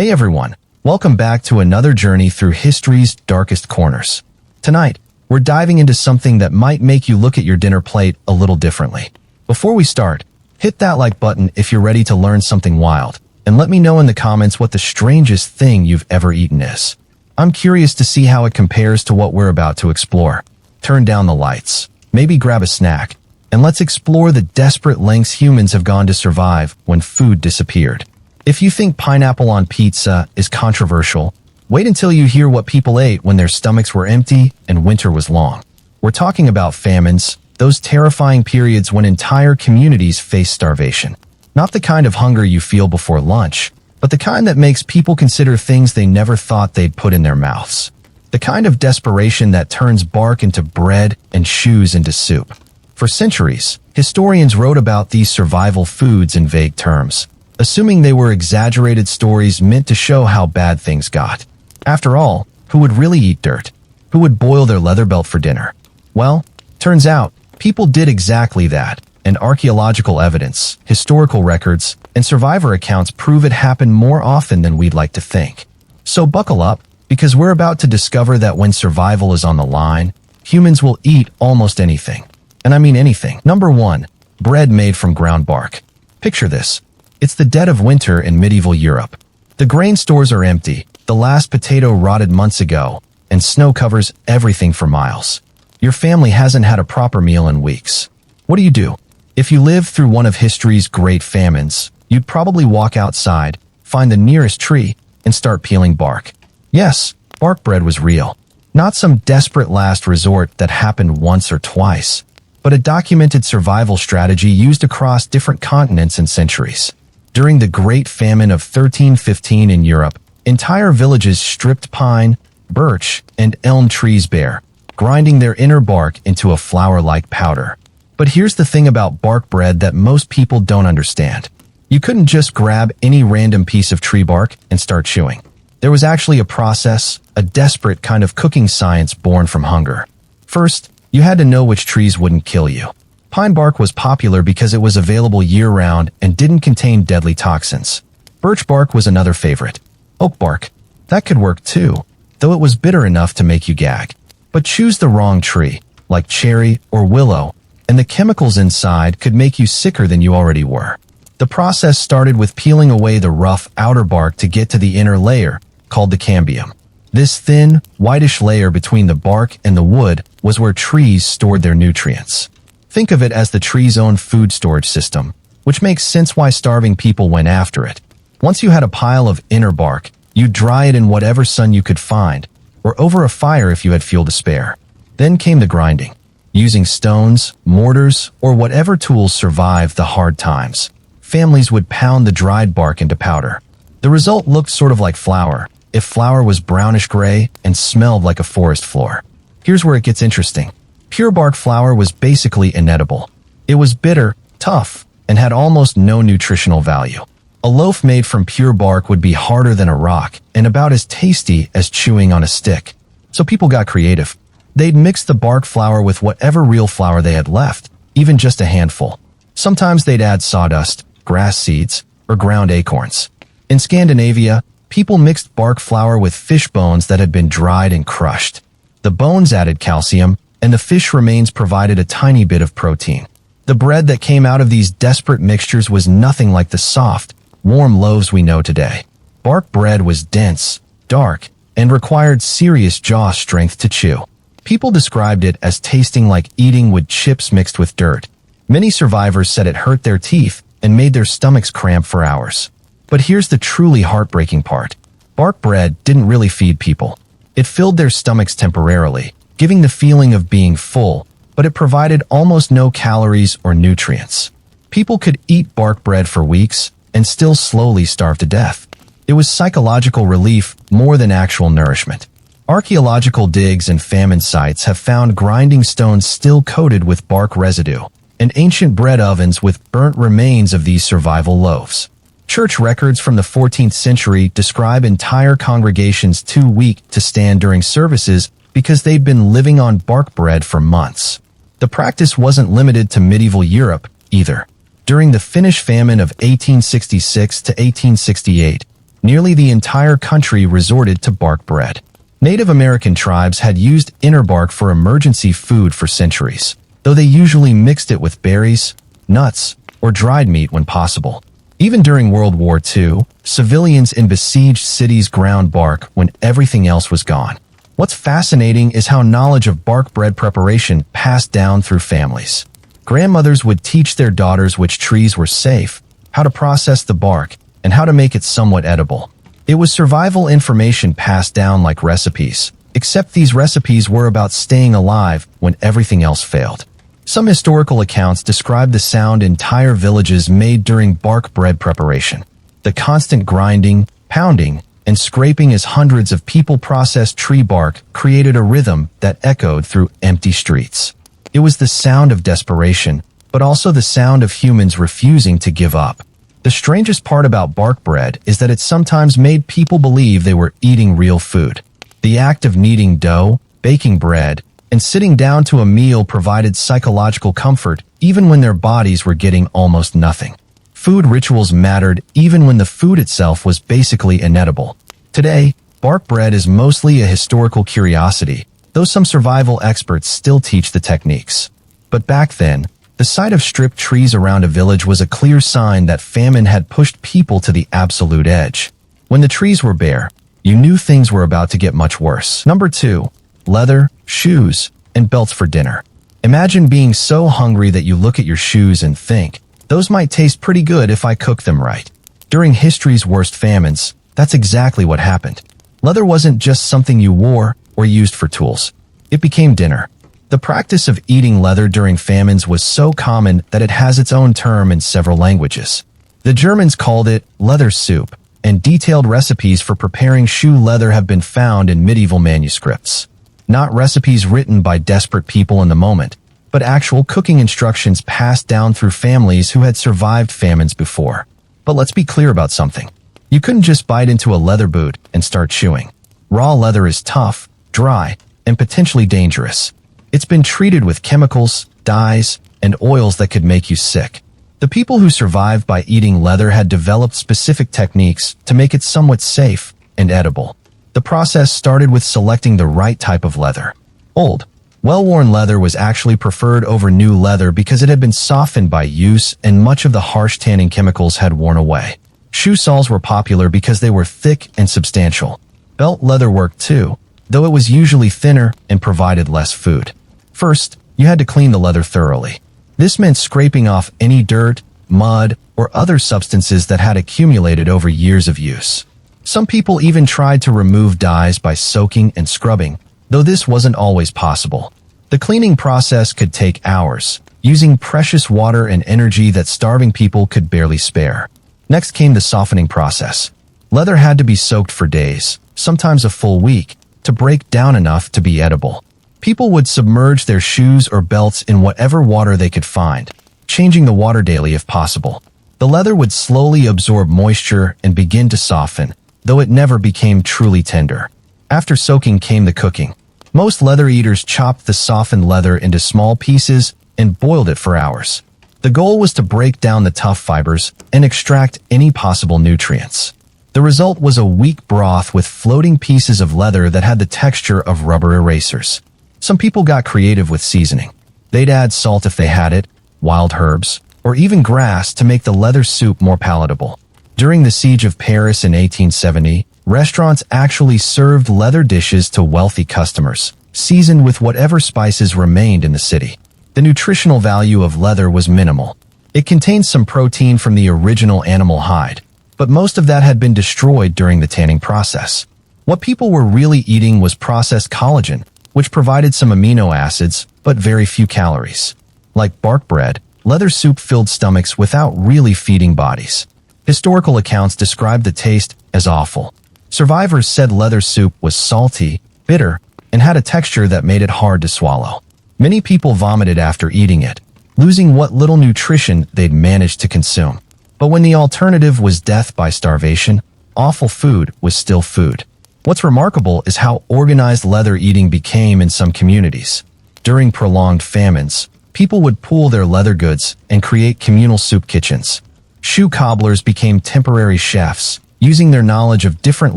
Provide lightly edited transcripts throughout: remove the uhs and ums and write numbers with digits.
Hey everyone, welcome back to another journey through history's darkest corners. Tonight, we're diving into something that might make you look at your dinner plate a little differently. Before we start, hit that like button if you're ready to learn something wild, and let me know in the comments what the strangest thing you've ever eaten is. I'm curious to see how it compares to what we're about to explore. Turn down the lights, maybe grab a snack, and let's explore the desperate lengths humans have gone to survive when food disappeared. If you think pineapple on pizza is controversial, wait until you hear what people ate when their stomachs were empty and winter was long. We're talking about famines, those terrifying periods when entire communities face starvation. Not the kind of hunger you feel before lunch, but the kind that makes people consider things they never thought they'd put in their mouths. The kind of desperation that turns bark into bread and shoes into soup. For centuries, historians wrote about these survival foods in vague terms, assuming they were exaggerated stories meant to show how bad things got. After all, who would really eat dirt? Who would boil their leather belt for dinner? Well, turns out, people did exactly that, and archaeological evidence, historical records, and survivor accounts prove it happened more often than we'd like to think. So buckle up, because we're about to discover that when survival is on the line, humans will eat almost anything. And I mean anything. Number 1. Bread made from ground bark. Picture this. It's the dead of winter in medieval Europe. The grain stores are empty, the last potato rotted months ago, and snow covers everything for miles. Your family hasn't had a proper meal in weeks. What do? If you lived through one of history's great famines, you'd probably walk outside, find the nearest tree, and start peeling bark. Yes, bark bread was real. Not some desperate last resort that happened once or twice, but a documented survival strategy used across different continents and centuries. During the Great Famine of 1315 in Europe, entire villages stripped pine, birch, and elm trees bare, grinding their inner bark into a flour-like powder. But here's the thing about bark bread that most people don't understand. You couldn't just grab any random piece of tree bark and start chewing. There was actually a process, a desperate kind of cooking science born from hunger. First, you had to know which trees wouldn't kill you. Pine bark was popular because it was available year-round and didn't contain deadly toxins. Birch bark was another favorite. Oak bark, that could work too, though it was bitter enough to make you gag. But choose the wrong tree, like cherry or willow, and the chemicals inside could make you sicker than you already were. The process started with peeling away the rough outer bark to get to the inner layer, called the cambium. This thin, whitish layer between the bark and the wood was where trees stored their nutrients. Think of it as the tree's own food storage system, which makes sense why starving people went after it. Once you had a pile of inner bark, you'd dry it in whatever sun you could find, or over a fire if you had fuel to spare. Then came the grinding. Using stones, mortars, or whatever tools survived the hard times, families would pound the dried bark into powder. The result looked sort of like flour, if flour was brownish-gray and smelled like a forest floor. Here's where it gets interesting. Pure bark flour was basically inedible. It was bitter, tough, and had almost no nutritional value. A loaf made from pure bark would be harder than a rock and about as tasty as chewing on a stick. So people got creative. They'd mix the bark flour with whatever real flour they had left, even just a handful. Sometimes they'd add sawdust, grass seeds, or ground acorns. In Scandinavia, people mixed bark flour with fish bones that had been dried and crushed. The bones added calcium, and the fish remains provided a tiny bit of protein. The bread that came out of these desperate mixtures was nothing like the soft, warm loaves we know today. Bark bread was dense, dark, and required serious jaw strength to chew. People described it as tasting like eating wood chips mixed with dirt. Many survivors said it hurt their teeth and made their stomachs cramp for hours. But here's the truly heartbreaking part. Bark bread didn't really feed people. It filled their stomachs temporarily, giving the feeling of being full, but it provided almost no calories or nutrients. People could eat bark bread for weeks and still slowly starve to death. It was psychological relief more than actual nourishment. Archaeological digs and famine sites have found grinding stones still coated with bark residue, and ancient bread ovens with burnt remains of these survival loaves. Church records from the 14th century describe entire congregations too weak to stand during services because they'd been living on bark bread for months. The practice wasn't limited to medieval Europe, either. During the Finnish famine of 1866 to 1868, nearly the entire country resorted to bark bread. Native American tribes had used inner bark for emergency food for centuries, though they usually mixed it with berries, nuts, or dried meat when possible. Even during World War II, civilians in besieged cities ground bark when everything else was gone. What's fascinating is how knowledge of bark bread preparation passed down through families. Grandmothers would teach their daughters which trees were safe, how to process the bark, and how to make it somewhat edible. It was survival information passed down like recipes, except these recipes were about staying alive when everything else failed. Some historical accounts describe the sound entire villages made during bark bread preparation. The constant grinding, pounding, and scraping as hundreds of people processed tree bark created a rhythm that echoed through empty streets. It was the sound of desperation, but also the sound of humans refusing to give up. The strangest part about bark bread is that it sometimes made people believe they were eating real food. The act of kneading dough, baking bread, and sitting down to a meal provided psychological comfort even when their bodies were getting almost nothing. Food rituals mattered even when the food itself was basically inedible. Today, bark bread is mostly a historical curiosity, though some survival experts still teach the techniques. But back then, the sight of stripped trees around a village was a clear sign that famine had pushed people to the absolute edge. When the trees were bare, you knew things were about to get much worse. Number 2. Leather, shoes, and belts for dinner. Imagine being so hungry that you look at your shoes and think, those might taste pretty good if I cook them right. During history's worst famines, that's exactly what happened. Leather wasn't just something you wore or used for tools. It became dinner. The practice of eating leather during famines was so common that it has its own term in several languages. The Germans called it leather soup, and detailed recipes for preparing shoe leather have been found in medieval manuscripts. Not recipes written by desperate people in the moment, but actual cooking instructions passed down through families who had survived famines before. But let's be clear about something. You couldn't just bite into a leather boot and start chewing. Raw leather is tough, dry, and potentially dangerous. It's been treated with chemicals, dyes, and oils that could make you sick. The people who survived by eating leather had developed specific techniques to make it somewhat safe and edible. The process started with selecting the right type of leather. Old, well-worn leather was actually preferred over new leather because it had been softened by use and much of the harsh tanning chemicals had worn away. Shoe soles were popular because they were thick and substantial. Belt leather worked too, though it was usually thinner and provided less food. First, you had to clean the leather thoroughly. This meant scraping off any dirt, mud, or other substances that had accumulated over years of use. Some people even tried to remove dyes by soaking and scrubbing, though this wasn't always possible. The cleaning process could take hours, using precious water and energy that starving people could barely spare. Next came the softening process. Leather had to be soaked for days, sometimes a full week, to break down enough to be edible. People would submerge their shoes or belts in whatever water they could find, changing the water daily if possible. The leather would slowly absorb moisture and begin to soften, though it never became truly tender. After soaking came the cooking. Most leather eaters chopped the softened leather into small pieces and boiled it for hours. The goal was to break down the tough fibers and extract any possible nutrients. The result was a weak broth with floating pieces of leather that had the texture of rubber erasers. Some people got creative with seasoning. They'd add salt if they had it, wild herbs, or even grass to make the leather soup more palatable. During the Siege of Paris in 1870, restaurants actually served leather dishes to wealthy customers, seasoned with whatever spices remained in the city. The nutritional value of leather was minimal. It contained some protein from the original animal hide, but most of that had been destroyed during the tanning process. What people were really eating was processed collagen, which provided some amino acids, but very few calories. Like bark bread, leather soup filled stomachs without really feeding bodies. Historical accounts describe the taste as awful. Survivors said leather soup was salty, bitter, and had a texture that made it hard to swallow. Many people vomited after eating it, losing what little nutrition they'd managed to consume. But when the alternative was death by starvation, awful food was still food. What's remarkable is how organized leather eating became in some communities. During prolonged famines, people would pool their leather goods and create communal soup kitchens. Shoe cobblers became temporary chefs, using their knowledge of different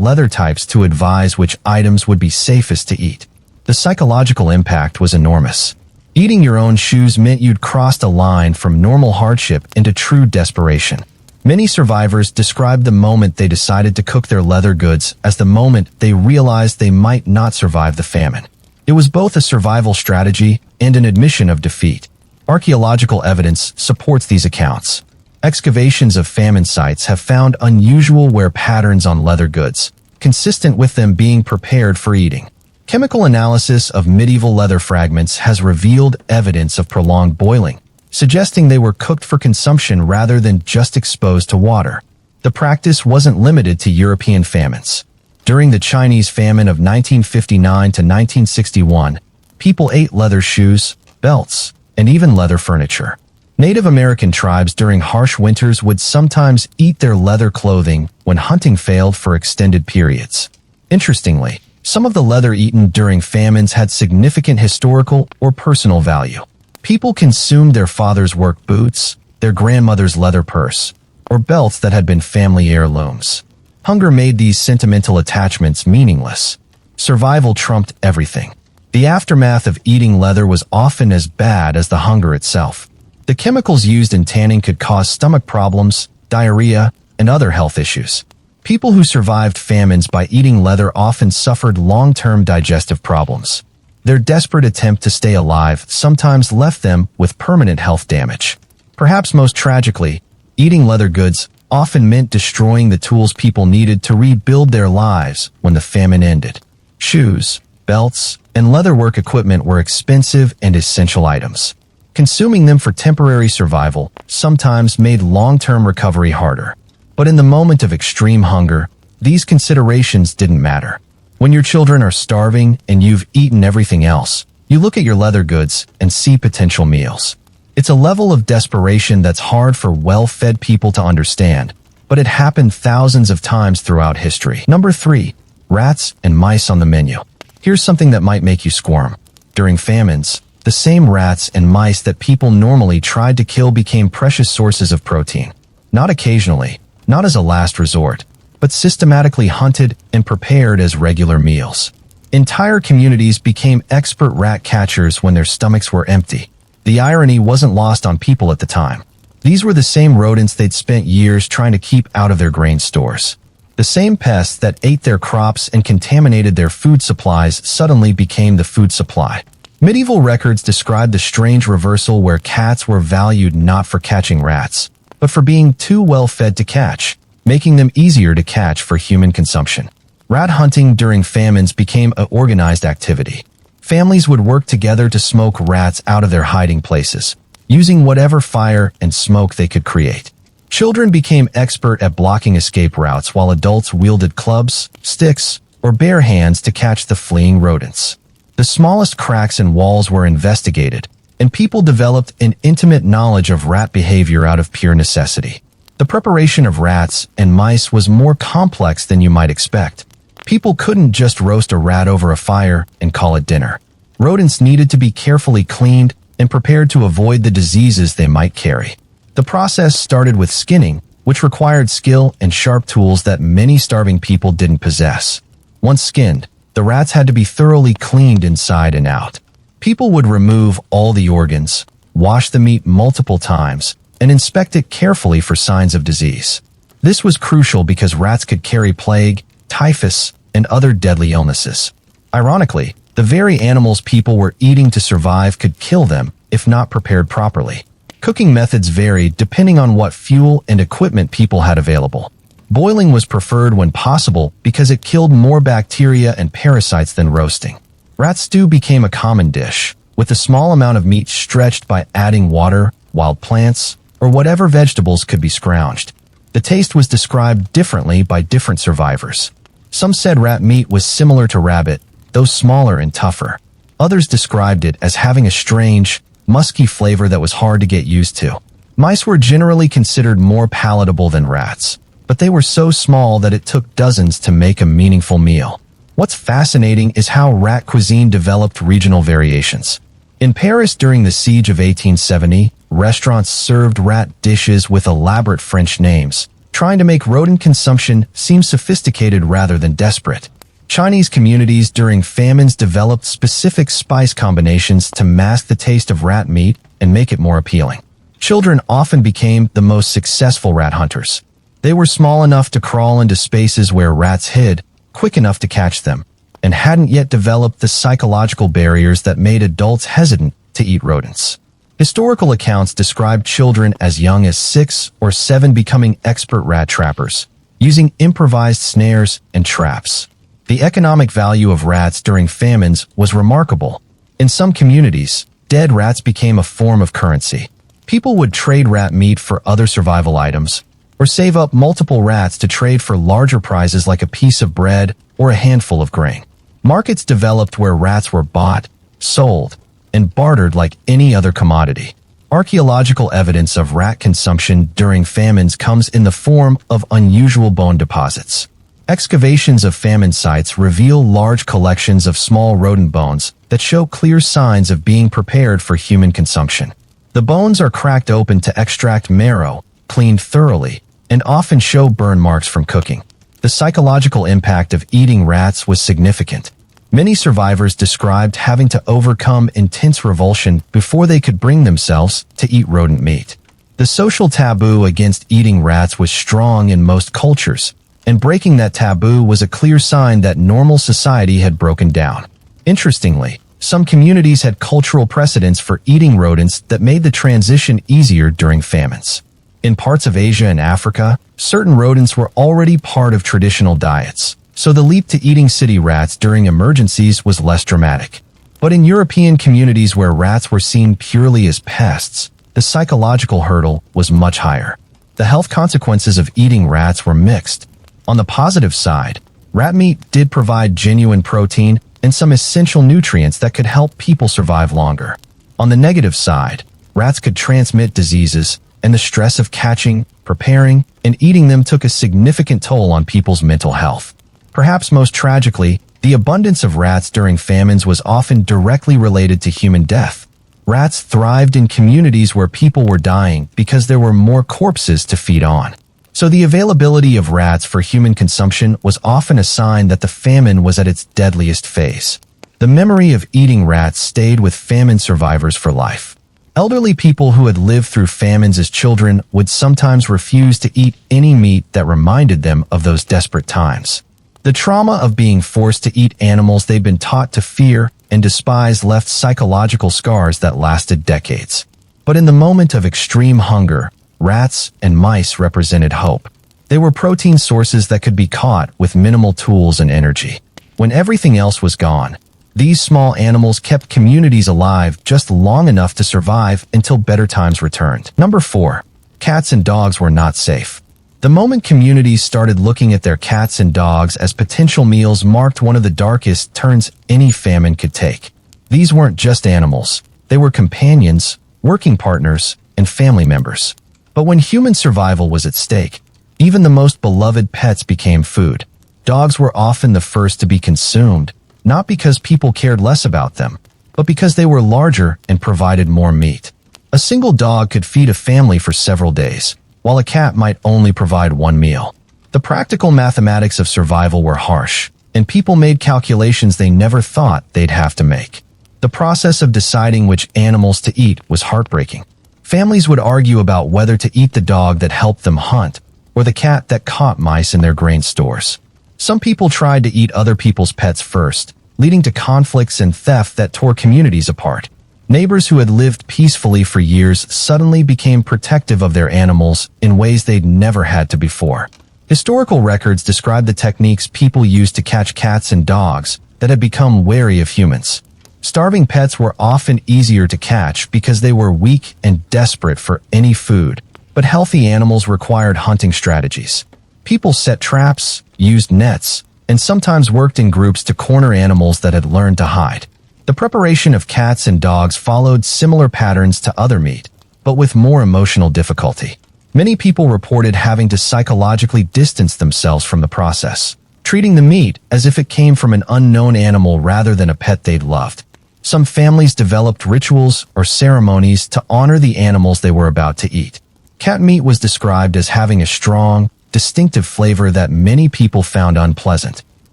leather types to advise which items would be safest to eat. The psychological impact was enormous. Eating your own shoes meant you'd crossed a line from normal hardship into true desperation. Many survivors described the moment they decided to cook their leather goods as the moment they realized they might not survive the famine. It was both a survival strategy and an admission of defeat. Archaeological evidence supports these accounts. Excavations of famine sites have found unusual wear patterns on leather goods, consistent with them being prepared for eating. Chemical analysis of medieval leather fragments has revealed evidence of prolonged boiling, suggesting they were cooked for consumption rather than just exposed to water. The practice wasn't limited to European famines. During the Chinese famine of 1959 to 1961, people ate leather shoes, belts, and even leather furniture. Native American tribes during harsh winters would sometimes eat their leather clothing when hunting failed for extended periods. Interestingly, some of the leather eaten during famines had significant historical or personal value. People consumed their father's work boots, their grandmother's leather purse, or belts that had been family heirlooms. Hunger made these sentimental attachments meaningless. Survival trumped everything. The aftermath of eating leather was often as bad as the hunger itself. The chemicals used in tanning could cause stomach problems, diarrhea, and other health issues. People who survived famines by eating leather often suffered long-term digestive problems. Their desperate attempt to stay alive sometimes left them with permanent health damage. Perhaps most tragically, eating leather goods often meant destroying the tools people needed to rebuild their lives when the famine ended. Shoes, belts, and leatherwork equipment were expensive and essential items. Consuming them for temporary survival sometimes made long-term recovery harder. But in the moment of extreme hunger, these considerations didn't matter. When your children are starving and you've eaten everything else, you look at your leather goods and see potential meals. It's a level of desperation that's hard for well-fed people to understand, but it happened thousands of times throughout history. Number 3. Rats and mice on the menu. Here's something that might make you squirm. During famines, the same rats and mice that people normally tried to kill became precious sources of protein. Not occasionally, not as a last resort, but systematically hunted and prepared as regular meals. Entire communities became expert rat catchers when their stomachs were empty. The irony wasn't lost on people at the time. These were the same rodents they'd spent years trying to keep out of their grain stores. The same pests that ate their crops and contaminated their food supplies suddenly became the food supply. Medieval records describe the strange reversal where cats were valued not for catching rats, but for being too well fed to catch, making them easier to catch for human consumption. Rat hunting during famines became an organized activity. Families would work together to smoke rats out of their hiding places, using whatever fire and smoke they could create. Children became expert at blocking escape routes while adults wielded clubs, sticks, or bare hands to catch the fleeing rodents. The smallest cracks in walls were investigated, and people developed an intimate knowledge of rat behavior out of pure necessity. The preparation of rats and mice was more complex than you might expect. People couldn't just roast a rat over a fire and call it dinner. Rodents needed to be carefully cleaned and prepared to avoid the diseases they might carry. The process started with skinning, which required skill and sharp tools that many starving people didn't possess. Once skinned, the rats had to be thoroughly cleaned inside and out. People would remove all the organs, wash the meat multiple times, and inspect it carefully for signs of disease. This was crucial because rats could carry plague, typhus, and other deadly illnesses. Ironically, the very animals people were eating to survive could kill them if not prepared properly. Cooking methods varied depending on what fuel and equipment people had available. Boiling was preferred when possible because it killed more bacteria and parasites than roasting. Rat stew became a common dish, with a small amount of meat stretched by adding water, wild plants, or whatever vegetables could be scrounged. The taste was described differently by different survivors. Some said rat meat was similar to rabbit, though smaller and tougher. Others described it as having a strange, musky flavor that was hard to get used to. Mice were generally considered more palatable than rats, but they were so small that it took dozens to make a meaningful meal. What's fascinating is how rat cuisine developed regional variations. In Paris during the siege of 1870, restaurants served rat dishes with elaborate French names, trying to make rodent consumption seem sophisticated rather than desperate. Chinese communities during famines developed specific spice combinations to mask the taste of rat meat and make it more appealing. Children often became the most successful rat hunters. They were small enough to crawl into spaces where rats hid, quick enough to catch them, and hadn't yet developed the psychological barriers that made adults hesitant to eat rodents. Historical accounts describe children as young as 6 or 7 becoming expert rat trappers, using improvised snares and traps. The economic value of rats during famines was remarkable. In some communities, dead rats became a form of currency. People would trade rat meat for other survival items, or save up multiple rats to trade for larger prizes like a piece of bread or a handful of grain. Markets developed where rats were bought, sold, and bartered like any other commodity. Archaeological evidence of rat consumption during famines comes in the form of unusual bone deposits. Excavations of famine sites reveal large collections of small rodent bones that show clear signs of being prepared for human consumption. The bones are cracked open to extract marrow, cleaned thoroughly, and often show burn marks from cooking. The psychological impact of eating rats was significant. Many survivors described having to overcome intense revulsion before they could bring themselves to eat rodent meat. The social taboo against eating rats was strong in most cultures, and breaking that taboo was a clear sign that normal society had broken down. Interestingly, some communities had cultural precedents for eating rodents that made the transition easier during famines. In parts of Asia and Africa, certain rodents were already part of traditional diets, so the leap to eating city rats during emergencies was less dramatic. But in European communities where rats were seen purely as pests, the psychological hurdle was much higher. The health consequences of eating rats were mixed. On the positive side, rat meat did provide genuine protein and some essential nutrients that could help people survive longer. On the negative side, rats could transmit diseases, and the stress of catching, preparing, and eating them took a significant toll on people's mental health. Perhaps most tragically, the abundance of rats during famines was often directly related to human death. Rats thrived in communities where people were dying because there were more corpses to feed on. So the availability of rats for human consumption was often a sign that the famine was at its deadliest phase. The memory of eating rats stayed with famine survivors for life. Elderly people who had lived through famines as children would sometimes refuse to eat any meat that reminded them of those desperate times. The trauma of being forced to eat animals they'd been taught to fear and despise left psychological scars that lasted decades. But in the moment of extreme hunger, rats and mice represented hope. They were protein sources that could be caught with minimal tools and energy. When everything else was gone, these small animals kept communities alive just long enough to survive until better times returned. Number 4. Cats and dogs were not safe. The moment communities started looking at their cats and dogs as potential meals marked one of the darkest turns any famine could take. These weren't just animals. They were companions, working partners, and family members. But when human survival was at stake, even the most beloved pets became food. Dogs were often the first to be consumed, not because people cared less about them, but because they were larger and provided more meat. A single dog could feed a family for several days, while a cat might only provide one meal. The practical mathematics of survival were harsh, and people made calculations they never thought they'd have to make. The process of deciding which animals to eat was heartbreaking. Families would argue about whether to eat the dog that helped them hunt or the cat that caught mice in their grain stores. Some people tried to eat other people's pets first, leading to conflicts and theft that tore communities apart. Neighbors who had lived peacefully for years suddenly became protective of their animals in ways they'd never had to before. Historical records describe the techniques people used to catch cats and dogs that had become wary of humans. Starving pets were often easier to catch because they were weak and desperate for any food, but healthy animals required hunting strategies. People set traps, used nets, and sometimes worked in groups to corner animals that had learned to hide. The preparation of cats and dogs followed similar patterns to other meat, but with more emotional difficulty. Many people reported having to psychologically distance themselves from the process, treating the meat as if it came from an unknown animal rather than a pet they'd loved. Some families developed rituals or ceremonies to honor the animals they were about to eat. Cat meat was described as having a strong, distinctive flavor that many people found unpleasant.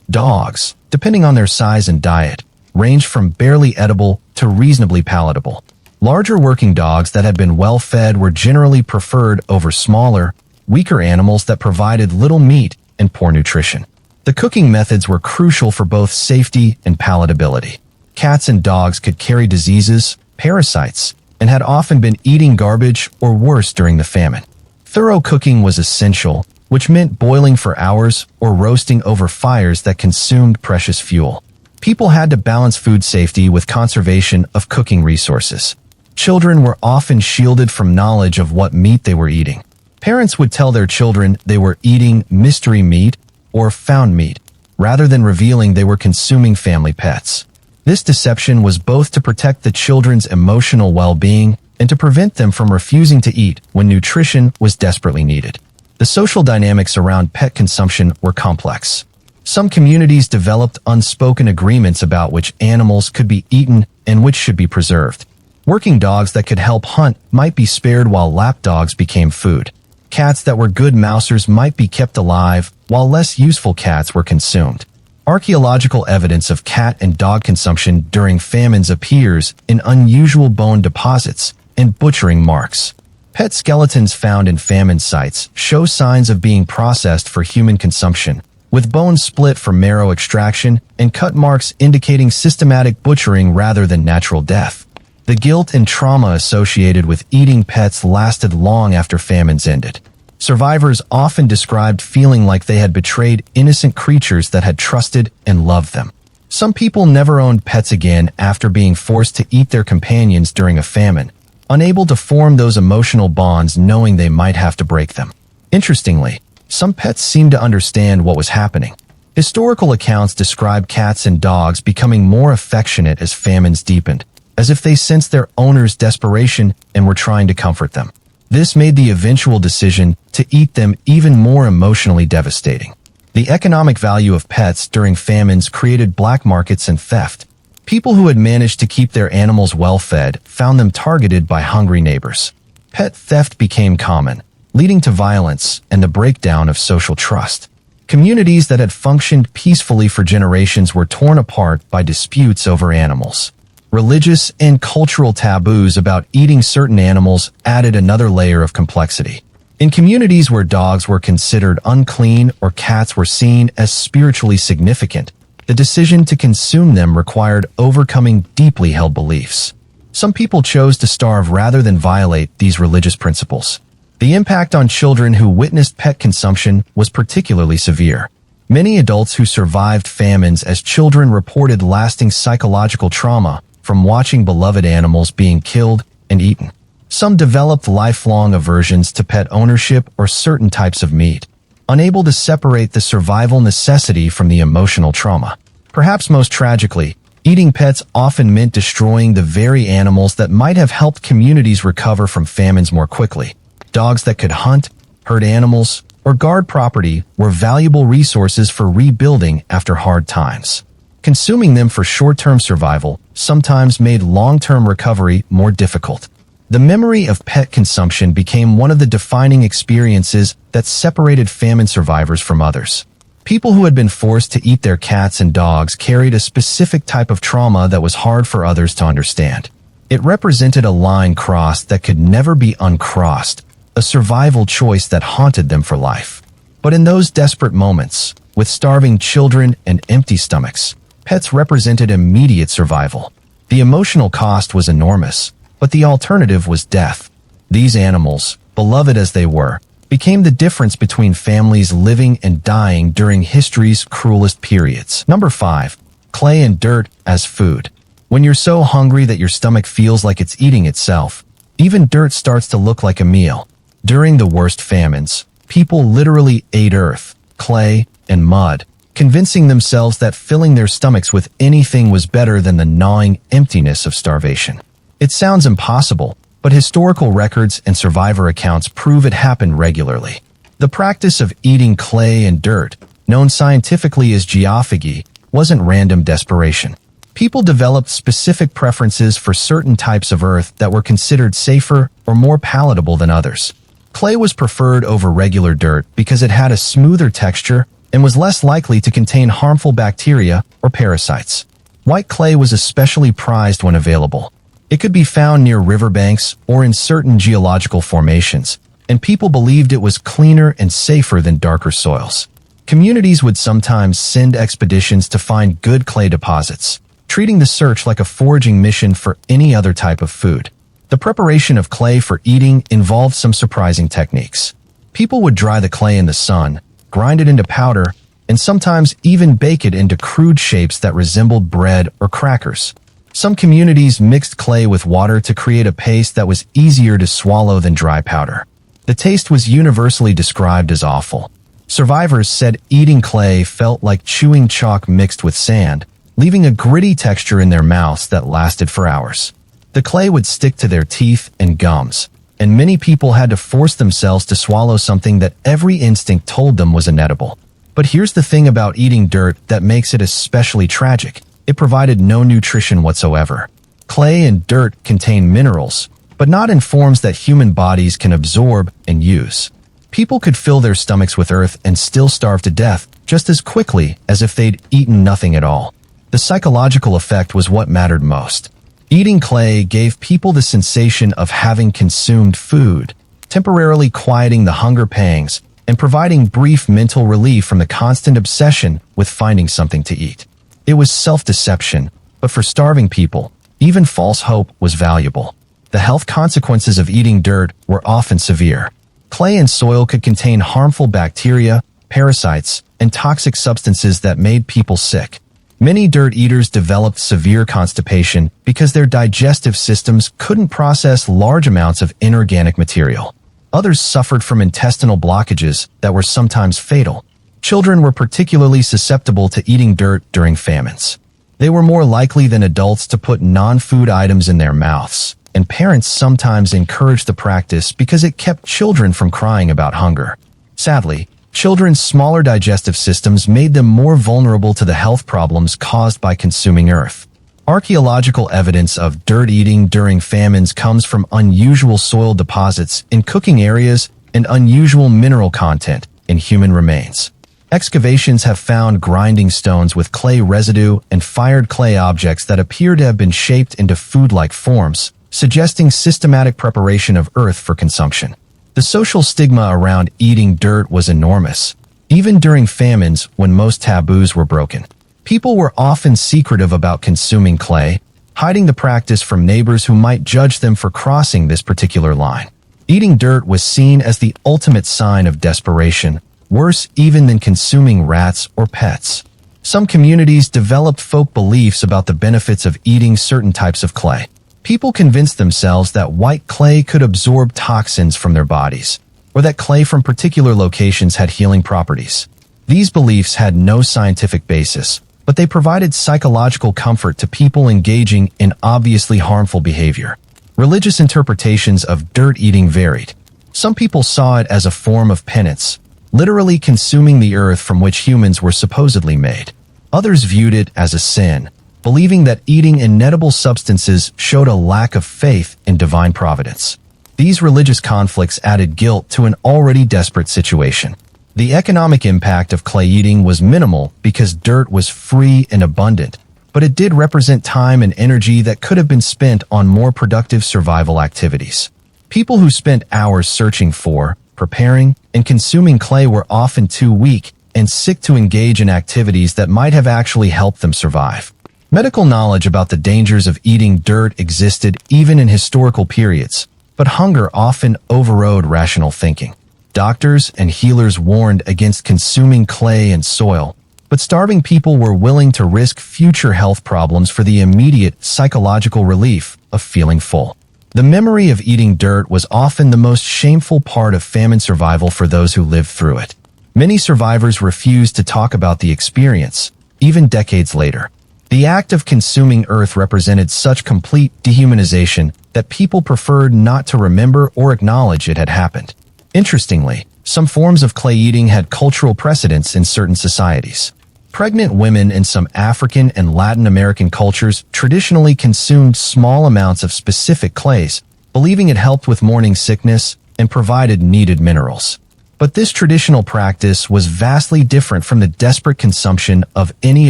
Dogs, depending on their size and diet, ranged from barely edible to reasonably palatable. Larger working dogs that had been well-fed were generally preferred over smaller, weaker animals that provided little meat and poor nutrition. The cooking methods were crucial for both safety and palatability. Cats and dogs could carry diseases, parasites, and had often been eating garbage or worse during the famine. Thorough cooking was essential, which meant boiling for hours or roasting over fires that consumed precious fuel. People had to balance food safety with conservation of cooking resources. Children were often shielded from knowledge of what meat they were eating. Parents would tell their children they were eating mystery meat or found meat, rather than revealing they were consuming family pets. This deception was both to protect the children's emotional well-being and to prevent them from refusing to eat when nutrition was desperately needed. The social dynamics around pet consumption were complex. Some communities developed unspoken agreements about which animals could be eaten and which should be preserved. Working dogs that could help hunt might be spared while lap dogs became food. Cats that were good mousers might be kept alive while less useful cats were consumed. Archaeological evidence of cat and dog consumption during famines appears in unusual bone deposits and butchering marks. Pet skeletons found in famine sites show signs of being processed for human consumption, with bones split for marrow extraction and cut marks indicating systematic butchering rather than natural death. The guilt and trauma associated with eating pets lasted long after famines ended. Survivors often described feeling like they had betrayed innocent creatures that had trusted and loved them. Some people never owned pets again after being forced to eat their companions during a famine, unable to form those emotional bonds knowing they might have to break them. Interestingly, some pets seemed to understand what was happening. Historical accounts describe cats and dogs becoming more affectionate as famines deepened, as if they sensed their owner's desperation and were trying to comfort them. This made the eventual decision to eat them even more emotionally devastating. The economic value of pets during famines created black markets and theft. People who had managed to keep their animals well-fed found them targeted by hungry neighbors. Pet theft became common, leading to violence and the breakdown of social trust. Communities that had functioned peacefully for generations were torn apart by disputes over animals. Religious and cultural taboos about eating certain animals added another layer of complexity. In communities where dogs were considered unclean or cats were seen as spiritually significant, the decision to consume them required overcoming deeply held beliefs. Some people chose to starve rather than violate these religious principles. The impact on children who witnessed pet consumption was particularly severe. Many adults who survived famines as children reported lasting psychological trauma from watching beloved animals being killed and eaten. Some developed lifelong aversions to pet ownership or certain types of meat, unable to separate the survival necessity from the emotional trauma. Perhaps most tragically, eating pets often meant destroying the very animals that might have helped communities recover from famines more quickly. Dogs that could hunt, herd animals, or guard property were valuable resources for rebuilding after hard times. Consuming them for short-term survival sometimes made long-term recovery more difficult. The memory of pet consumption became one of the defining experiences that separated famine survivors from others. People who had been forced to eat their cats and dogs carried a specific type of trauma that was hard for others to understand. It represented a line crossed that could never be uncrossed, a survival choice that haunted them for life. But in those desperate moments, with starving children and empty stomachs, pets represented immediate survival. The emotional cost was enormous, but the alternative was death. These animals, beloved as they were, became the difference between families living and dying during history's cruelest periods. Number 5. Clay and dirt as food. When you're so hungry that your stomach feels like it's eating itself, even dirt starts to look like a meal. During the worst famines, people literally ate earth, clay, and mud, convincing themselves that filling their stomachs with anything was better than the gnawing emptiness of starvation. It sounds impossible, but historical records and survivor accounts prove it happened regularly. The practice of eating clay and dirt, known scientifically as geophagy, wasn't random desperation. People developed specific preferences for certain types of earth that were considered safer or more palatable than others. Clay was preferred over regular dirt because it had a smoother texture and was less likely to contain harmful bacteria or parasites. White clay was especially prized when available. It could be found near riverbanks or in certain geological formations, and people believed it was cleaner and safer than darker soils. Communities would sometimes send expeditions to find good clay deposits, treating the search like a foraging mission for any other type of food. The preparation of clay for eating involved some surprising techniques. People would dry the clay in the sun, grind it into powder, and sometimes even bake it into crude shapes that resembled bread or crackers. Some communities mixed clay with water to create a paste that was easier to swallow than dry powder. The taste was universally described as awful. Survivors said eating clay felt like chewing chalk mixed with sand, leaving a gritty texture in their mouths that lasted for hours. The clay would stick to their teeth and gums, and many people had to force themselves to swallow something that every instinct told them was inedible. But here's the thing about eating dirt that makes it especially tragic. It provided no nutrition whatsoever. Clay and dirt contain minerals, but not in forms that human bodies can absorb and use. People could fill their stomachs with earth and still starve to death just as quickly as if they'd eaten nothing at all. The psychological effect was what mattered most. Eating clay gave people the sensation of having consumed food, temporarily quieting the hunger pangs and providing brief mental relief from the constant obsession with finding something to eat. It was self-deception, but for starving people, even false hope was valuable. The health consequences of eating dirt were often severe. Clay and soil could contain harmful bacteria, parasites, and toxic substances that made people sick. Many dirt eaters developed severe constipation because their digestive systems couldn't process large amounts of inorganic material. Others suffered from intestinal blockages that were sometimes fatal. Children were particularly susceptible to eating dirt during famines. They were more likely than adults to put non-food items in their mouths, and parents sometimes encouraged the practice because it kept children from crying about hunger. Sadly, children's smaller digestive systems made them more vulnerable to the health problems caused by consuming earth. Archaeological evidence of dirt eating during famines comes from unusual soil deposits in cooking areas and unusual mineral content in human remains. Excavations have found grinding stones with clay residue and fired clay objects that appear to have been shaped into food-like forms, suggesting systematic preparation of earth for consumption. The social stigma around eating dirt was enormous. Even during famines, when most taboos were broken, people were often secretive about consuming clay, hiding the practice from neighbors who might judge them for crossing this particular line. Eating dirt was seen as the ultimate sign of desperation, worse even than consuming rats or pets. Some communities developed folk beliefs about the benefits of eating certain types of clay. People convinced themselves that white clay could absorb toxins from their bodies, or that clay from particular locations had healing properties. These beliefs had no scientific basis, but they provided psychological comfort to people engaging in obviously harmful behavior. Religious interpretations of dirt eating varied. Some people saw it as a form of penance, literally consuming the earth from which humans were supposedly made. Others viewed it as a sin, believing that eating inedible substances showed a lack of faith in divine providence. These religious conflicts added guilt to an already desperate situation. The economic impact of clay eating was minimal because dirt was free and abundant, but it did represent time and energy that could have been spent on more productive survival activities. People who spent hours searching for, preparing, and consuming clay were often too weak and sick to engage in activities that might have actually helped them survive. Medical knowledge about the dangers of eating dirt existed even in historical periods, but hunger often overrode rational thinking. Doctors and healers warned against consuming clay and soil, but starving people were willing to risk future health problems for the immediate psychological relief of feeling full. The memory of eating dirt was often the most shameful part of famine survival for those who lived through it. Many survivors refused to talk about the experience, even decades later. The act of consuming earth represented such complete dehumanization that people preferred not to remember or acknowledge it had happened. Interestingly, some forms of clay eating had cultural precedents in certain societies. Pregnant women in some African and Latin American cultures traditionally consumed small amounts of specific clays, believing it helped with morning sickness and provided needed minerals. But this traditional practice was vastly different from the desperate consumption of any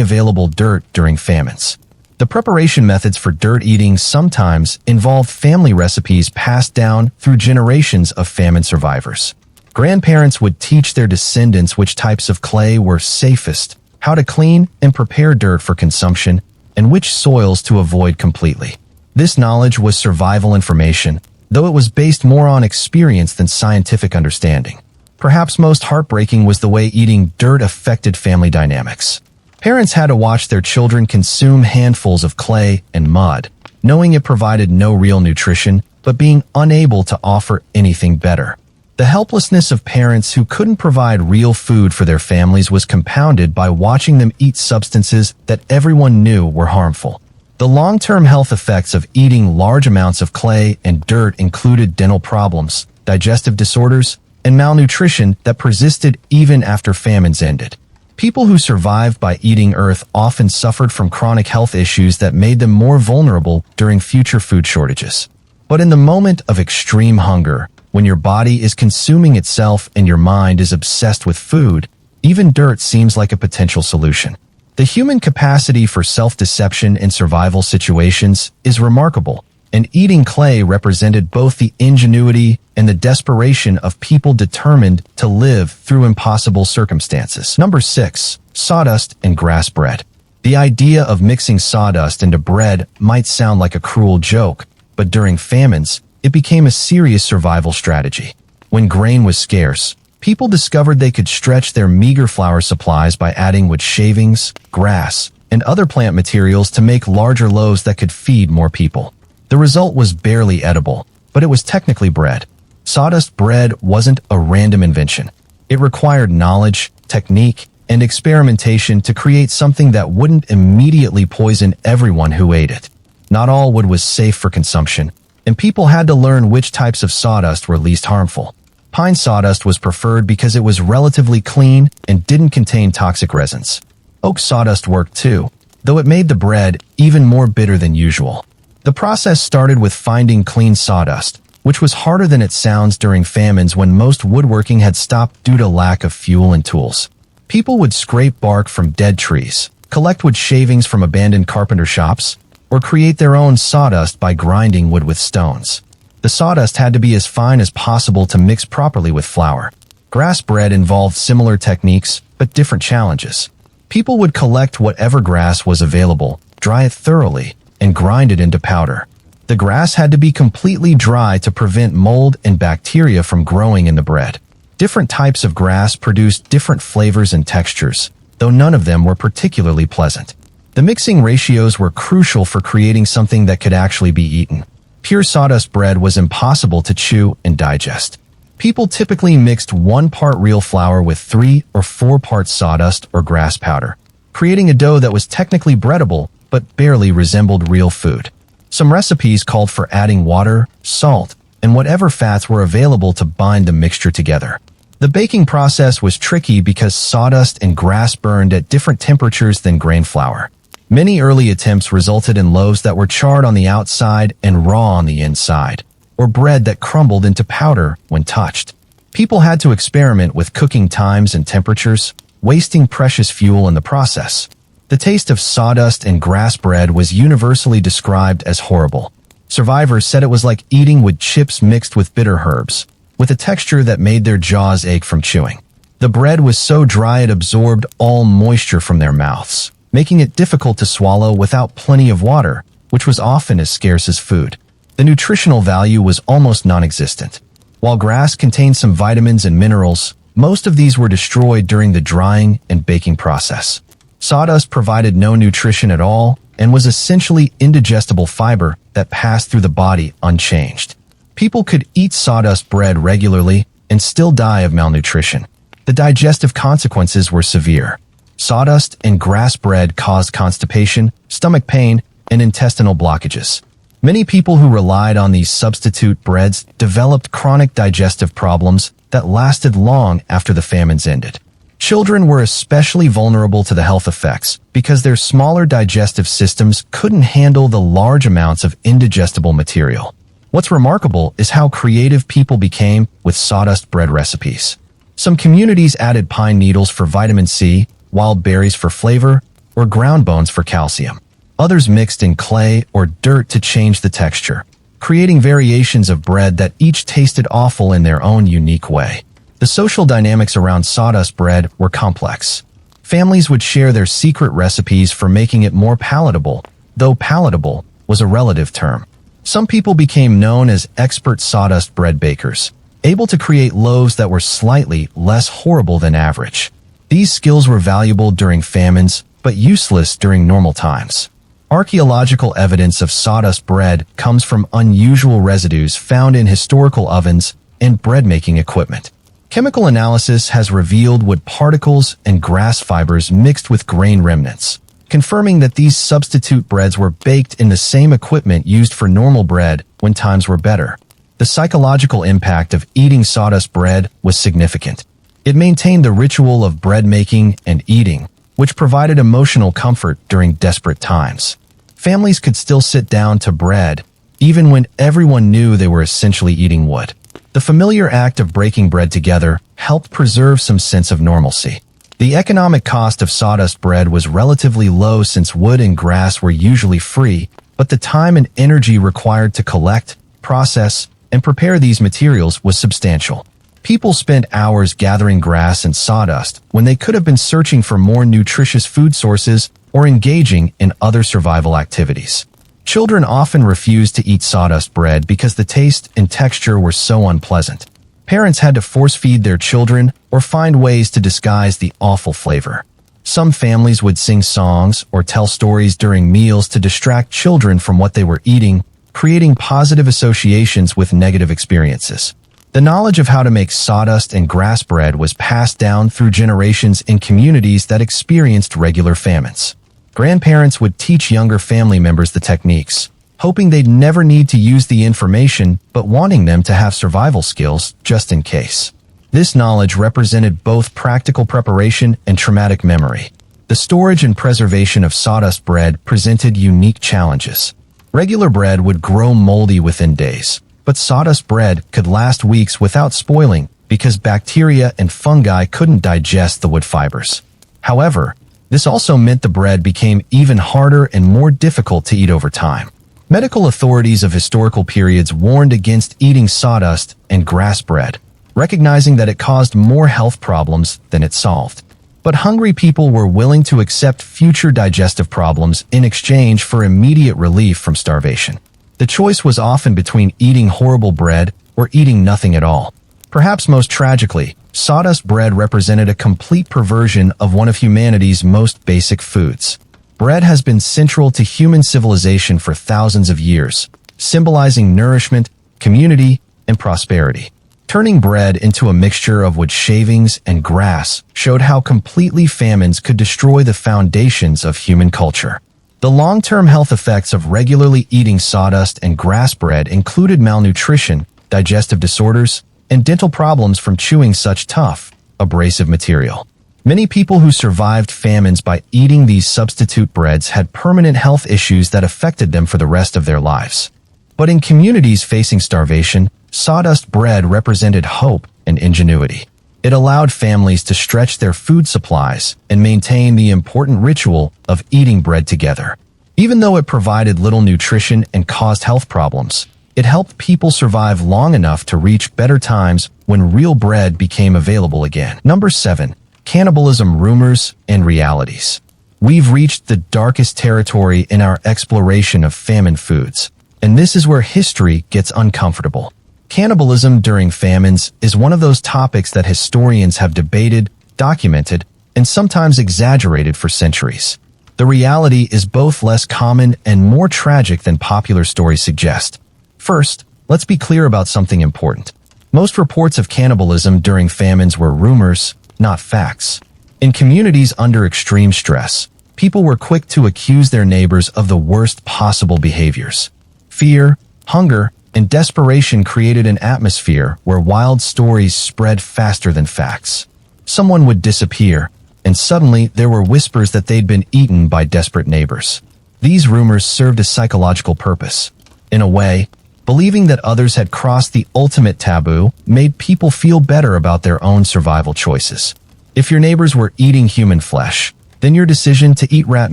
available dirt during famines. The preparation methods for dirt eating sometimes involved family recipes passed down through generations of famine survivors. Grandparents would teach their descendants which types of clay were safest, how to clean and prepare dirt for consumption, and which soils to avoid completely. This knowledge was survival information, though it was based more on experience than scientific understanding. Perhaps most heartbreaking was the way eating dirt affected family dynamics. Parents had to watch their children consume handfuls of clay and mud, knowing it provided no real nutrition, but being unable to offer anything better. The helplessness of parents who couldn't provide real food for their families was compounded by watching them eat substances that everyone knew were harmful. The long-term health effects of eating large amounts of clay and dirt included dental problems, digestive disorders, and malnutrition that persisted even after famines ended. People who survived by eating earth often suffered from chronic health issues that made them more vulnerable during future food shortages. But in the moment of extreme hunger, when your body is consuming itself and your mind is obsessed with food, even dirt seems like a potential solution. The human capacity for self-deception in survival situations is remarkable, and eating clay represented both the ingenuity and the desperation of people determined to live through impossible circumstances. Number 6. Sawdust and grass bread. The idea of mixing sawdust into bread might sound like a cruel joke, but during famines, it became a serious survival strategy. When grain was scarce, people discovered they could stretch their meager flour supplies by adding wood shavings, grass, and other plant materials to make larger loaves that could feed more people. The result was barely edible, but it was technically bread. Sawdust bread wasn't a random invention. It required knowledge, technique, and experimentation to create something that wouldn't immediately poison everyone who ate it. Not all wood was safe for consumption, and people had to learn which types of sawdust were least harmful. Pine sawdust was preferred because it was relatively clean and didn't contain toxic resins. Oak sawdust worked too, though it made the bread even more bitter than usual. The process started with finding clean sawdust, which was harder than it sounds during famines when most woodworking had stopped due to lack of fuel and tools. People would scrape bark from dead trees, collect wood shavings from abandoned carpenter shops, or create their own sawdust by grinding wood with stones. The sawdust had to be as fine as possible to mix properly with flour. Grass bread involved similar techniques, but different challenges. People would collect whatever grass was available, dry it thoroughly, and grind it into powder. The grass had to be completely dry to prevent mold and bacteria from growing in the bread. Different types of grass produced different flavors and textures, though none of them were particularly pleasant. The mixing ratios were crucial for creating something that could actually be eaten. Pure sawdust bread was impossible to chew and digest. People typically mixed 1 part real flour with 3 or 4 parts sawdust or grass powder, creating a dough that was technically breadable but barely resembled real food. Some recipes called for adding water, salt, and whatever fats were available to bind the mixture together. The baking process was tricky because sawdust and grass burned at different temperatures than grain flour. Many early attempts resulted in loaves that were charred on the outside and raw on the inside, or bread that crumbled into powder when touched. People had to experiment with cooking times and temperatures, wasting precious fuel in the process. The taste of sawdust and grass bread was universally described as horrible. Survivors said it was like eating wood chips mixed with bitter herbs, with a texture that made their jaws ache from chewing. The bread was so dry it absorbed all moisture from their mouths, making it difficult to swallow without plenty of water, which was often as scarce as food. The nutritional value was almost non-existent. While grass contained some vitamins and minerals, most of these were destroyed during the drying and baking process. Sawdust provided no nutrition at all and was essentially indigestible fiber that passed through the body unchanged. People could eat sawdust bread regularly and still die of malnutrition. The digestive consequences were severe. Sawdust and grass bread caused constipation, stomach pain, and intestinal blockages. Many people who relied on these substitute breads developed chronic digestive problems that lasted long after the famines ended. Children were especially vulnerable to the health effects because their smaller digestive systems couldn't handle the large amounts of indigestible material. What's remarkable is how creative people became with sawdust bread recipes. Some communities added pine needles for vitamin C, wild berries for flavor, or ground bones for calcium. Others mixed in clay or dirt to change the texture, creating variations of bread that each tasted awful in their own unique way. The social dynamics around sawdust bread were complex. Families would share their secret recipes for making it more palatable, though palatable was a relative term. Some people became known as expert sawdust bread bakers, able to create loaves that were slightly less horrible than average. These skills were valuable during famines, but useless during normal times. Archaeological evidence of sawdust bread comes from unusual residues found in historical ovens and bread-making equipment. Chemical analysis has revealed wood particles and grass fibers mixed with grain remnants, confirming that these substitute breads were baked in the same equipment used for normal bread when times were better. The psychological impact of eating sawdust bread was significant. It maintained the ritual of bread making and eating, which provided emotional comfort during desperate times. Families could still sit down to bread, even when everyone knew they were essentially eating wood. The familiar act of breaking bread together helped preserve some sense of normalcy. The economic cost of sawdust bread was relatively low since wood and grass were usually free, but the time and energy required to collect, process, and prepare these materials was substantial. People spent hours gathering grass and sawdust when they could have been searching for more nutritious food sources or engaging in other survival activities. Children often refused to eat sawdust bread because the taste and texture were so unpleasant. Parents had to force-feed their children or find ways to disguise the awful flavor. Some families would sing songs or tell stories during meals to distract children from what they were eating, creating positive associations with negative experiences. The knowledge of how to make sawdust and grass bread was passed down through generations in communities that experienced regular famines. Grandparents would teach younger family members the techniques, hoping they'd never need to use the information but wanting them to have survival skills just in case. This knowledge represented both practical preparation and traumatic memory. The storage and preservation of sawdust bread presented unique challenges. Regular bread would grow moldy within days, but sawdust bread could last weeks without spoiling because bacteria and fungi couldn't digest the wood fibers. However, this also meant the bread became even harder and more difficult to eat over time. Medical authorities of historical periods warned against eating sawdust and grass bread, recognizing that it caused more health problems than it solved. But hungry people were willing to accept future digestive problems in exchange for immediate relief from starvation. The choice was often between eating horrible bread or eating nothing at all. Perhaps most tragically, sawdust bread represented a complete perversion of one of humanity's most basic foods. Bread has been central to human civilization for thousands of years, symbolizing nourishment, community, and prosperity. Turning bread into a mixture of wood shavings and grass showed how completely famines could destroy the foundations of human culture. The long-term health effects of regularly eating sawdust and grass bread included malnutrition, digestive disorders, and dental problems from chewing such tough, abrasive material. Many people who survived famines by eating these substitute breads had permanent health issues that affected them for the rest of their lives. But in communities facing starvation, sawdust bread represented hope and ingenuity. It allowed families to stretch their food supplies and maintain the important ritual of eating bread together. Even though it provided little nutrition and caused health problems, it helped people survive long enough to reach better times when real bread became available again. Number 7. Cannibalism rumors and realities. We've reached the darkest territory in our exploration of famine foods, and this is where history gets uncomfortable. Cannibalism during famines is one of those topics that historians have debated, documented, and sometimes exaggerated for centuries. The reality is both less common and more tragic than popular stories suggest. First, let's be clear about something important. Most reports of cannibalism during famines were rumors, not facts. In communities under extreme stress, people were quick to accuse their neighbors of the worst possible behaviors. Fear, hunger, and desperation created an atmosphere where wild stories spread faster than facts. Someone would disappear, and suddenly there were whispers that they'd been eaten by desperate neighbors. These rumors served a psychological purpose. In a way, Believing that others had crossed the ultimate taboo made people feel better about their own survival choices. If your neighbors were eating human flesh, then your decision to eat rat